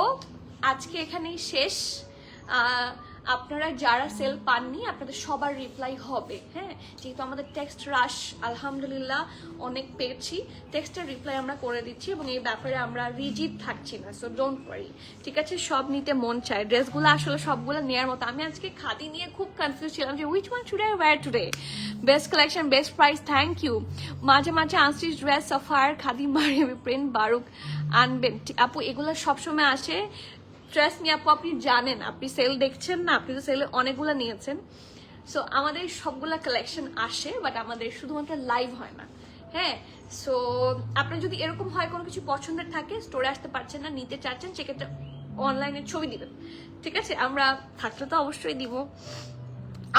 আজকে এখানেই শেষ। আপনারা যারা সেল পাননি আপনাদের সবার রিপ্লাই হবে, হ্যাঁ? যেহেতু আমাদের টেক্সট রাশ আলহামদুলিল্লাহ অনেক পেয়েছি, টেক্সটের রিপ্লাই আমরা করে দিচ্ছি, এবং এই ব্যাপারে আমরা রিজিড থাকছি না, সো ডোন্ট ওয়ারি, ঠিক আছে? সব নিতে মন চায়, ড্রেসগুলো আসলে সবগুলো নেওয়ার মতো। আমি আজকে খাদি নিয়ে খুব কনফিউজ ছিলাম যে which one should I wear today. Best collection, best price, thank you. মাঝে মাঝে unstitch dress, Sapphire, khadi Mariami print, Baroque আনবেন আপু, এগুলো সবসময় আসে। ট্রাস্ট মি আপু, আপনি জানেন, আপনি সেল দেখছেন না, আপনি তো সেলে অনেকগুলো নিয়েছেন। সো আমাদের সবগুলা কালেকশন আসে, বাট আমাদের শুধুমাত্র লাইভ হয় না, হ্যাঁ? সো আপনার যদি এরকম হয় কোনো কিছু পছন্দের থাকে, স্টোরে আসতে পারছেন না, নিতে চাচ্ছেন, সেক্ষেত্রে অনলাইনে ছবি দিবেন, ঠিক আছে? আমরা থাকলে তো অবশ্যই দিব।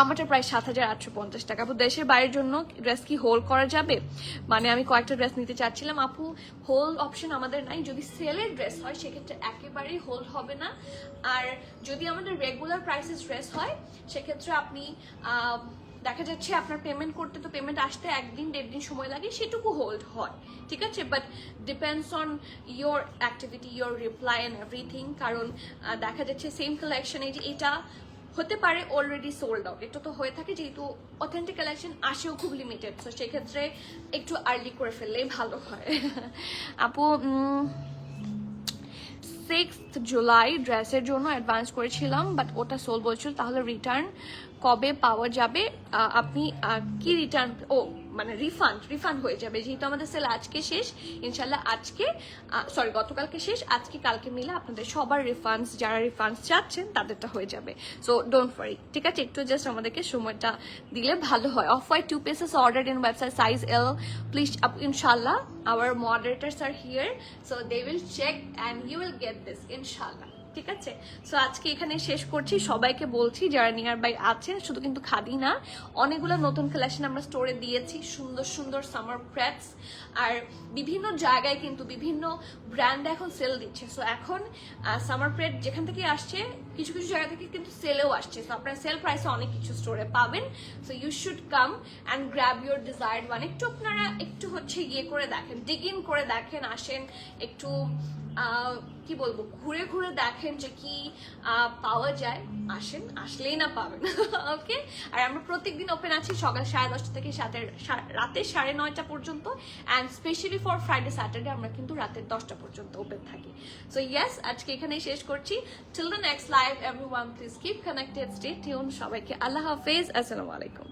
আমারটা প্রায় 7,850 টাকা। আপু দেশের বাইরের জন্য ড্রেস কি হোল্ড করা যাবে? মানে আমি কয়েকটা ড্রেস নিতে চাচ্ছিলাম আপু, হোল্ড অপশন আমাদের নাই। যদি সেলের ড্রেস হয় সেক্ষেত্রে একেবারেই হোল্ড হবে না, আর যদি আমাদের রেগুলার প্রাইসেস ড্রেস হয় সেক্ষেত্রে আপনি দেখা যাচ্ছে আপনার পেমেন্ট করতে, তো পেমেন্ট আসতে 1-1.5 দিন সময় লাগে, সেটুকু হোল্ড হয়, ঠিক আছে? But depends on your activity, your reply and everything. কারণ দেখা যাচ্ছে সেম কালেকশনে যে এটা হতে পারে অলরেডি সোল্ড আউট, এটা তো হয়ে থাকে, যেহেতু অথেন্টিক কালেকশন আসেও খুব লিমিটেড, তো সেক্ষেত্রে একটু আর্লি করে ফেললেই ভালো হয়। আপু 6th জুলাই ড্রেসের জন্য অ্যাডভান্স করেছিলাম, বাট ওটা সোল বলছিল। তাহলে রিটার্ন কবে পাওয়া যাবে? আপনি কি রিটার্ন, ও মানে রিফান্ড হয়ে যাবে, যেহেতু আমাদের সেল আজকে শেষ। ইনশাল্লাহ আজকে, সরি গতকালকে শেষ, আজকে কালকে মিলে আপনাদের সবার রিফান্ডস, যারা রিফান্ডস চাচ্ছেন তাদেরটা হয়ে যাবে। সো ডোন্ট ওয়ারি, ঠিক আছে? একটু জাস্ট আমাদেরকে সময়টা দিলে ভালো হয়। Off white 2 pieces ordered in website size L, please inshallah our moderators are here, so they will check and you will get this inshallah, ঠিক আছে? সো আজকে এখানে শেষ করছি। সবাইকে বলছি যারা নিয়ার বাই আছেন, শুধু কিন্তু খাদি না, অনেকগুলো নতুন কালেকশন আমরা স্টোরে দিয়েছি, সুন্দর সুন্দর সামার প্রেটস, আর বিভিন্ন জায়গায় কিন্তু বিভিন্ন ব্র্যান্ড এখন সেল দিচ্ছে। সো এখন সামার প্রেট যেখান থেকে আসছে, কিছু কিছু জায়গা থেকে কিন্তু সেলেও আসছে। সো আপনারা সেল প্রাইসে অনেক কিছু স্টোরে পাবেন। So you should come and grab your desired one. একটু আপনারা একটু হচ্ছে ইয়ে করে দেখেন, ডিগ ইন করে দেখেন, আসেন একটু কি বলবো, ঘুরে ঘুরে দেখেন যে কি পাওয়া যায়। আসেন, আসলেই না পাবেন। ওকে, আর আমরা প্রত্যেকদিন ওপেন আছি সকাল 10:30 থেকে রাতে 9:30 পর্যন্ত, and specially for Friday Saturday আমরা কিন্তু রাতের 10টা পর্যন্ত ওপেন থাকি। সো ইয়েস, আজকে এখানেই শেষ করছি। Till the next live everyone, please keep connected, stay tune. সবাইকে আল্লাহ হাফেজ, আসসালামু আলাইকুম।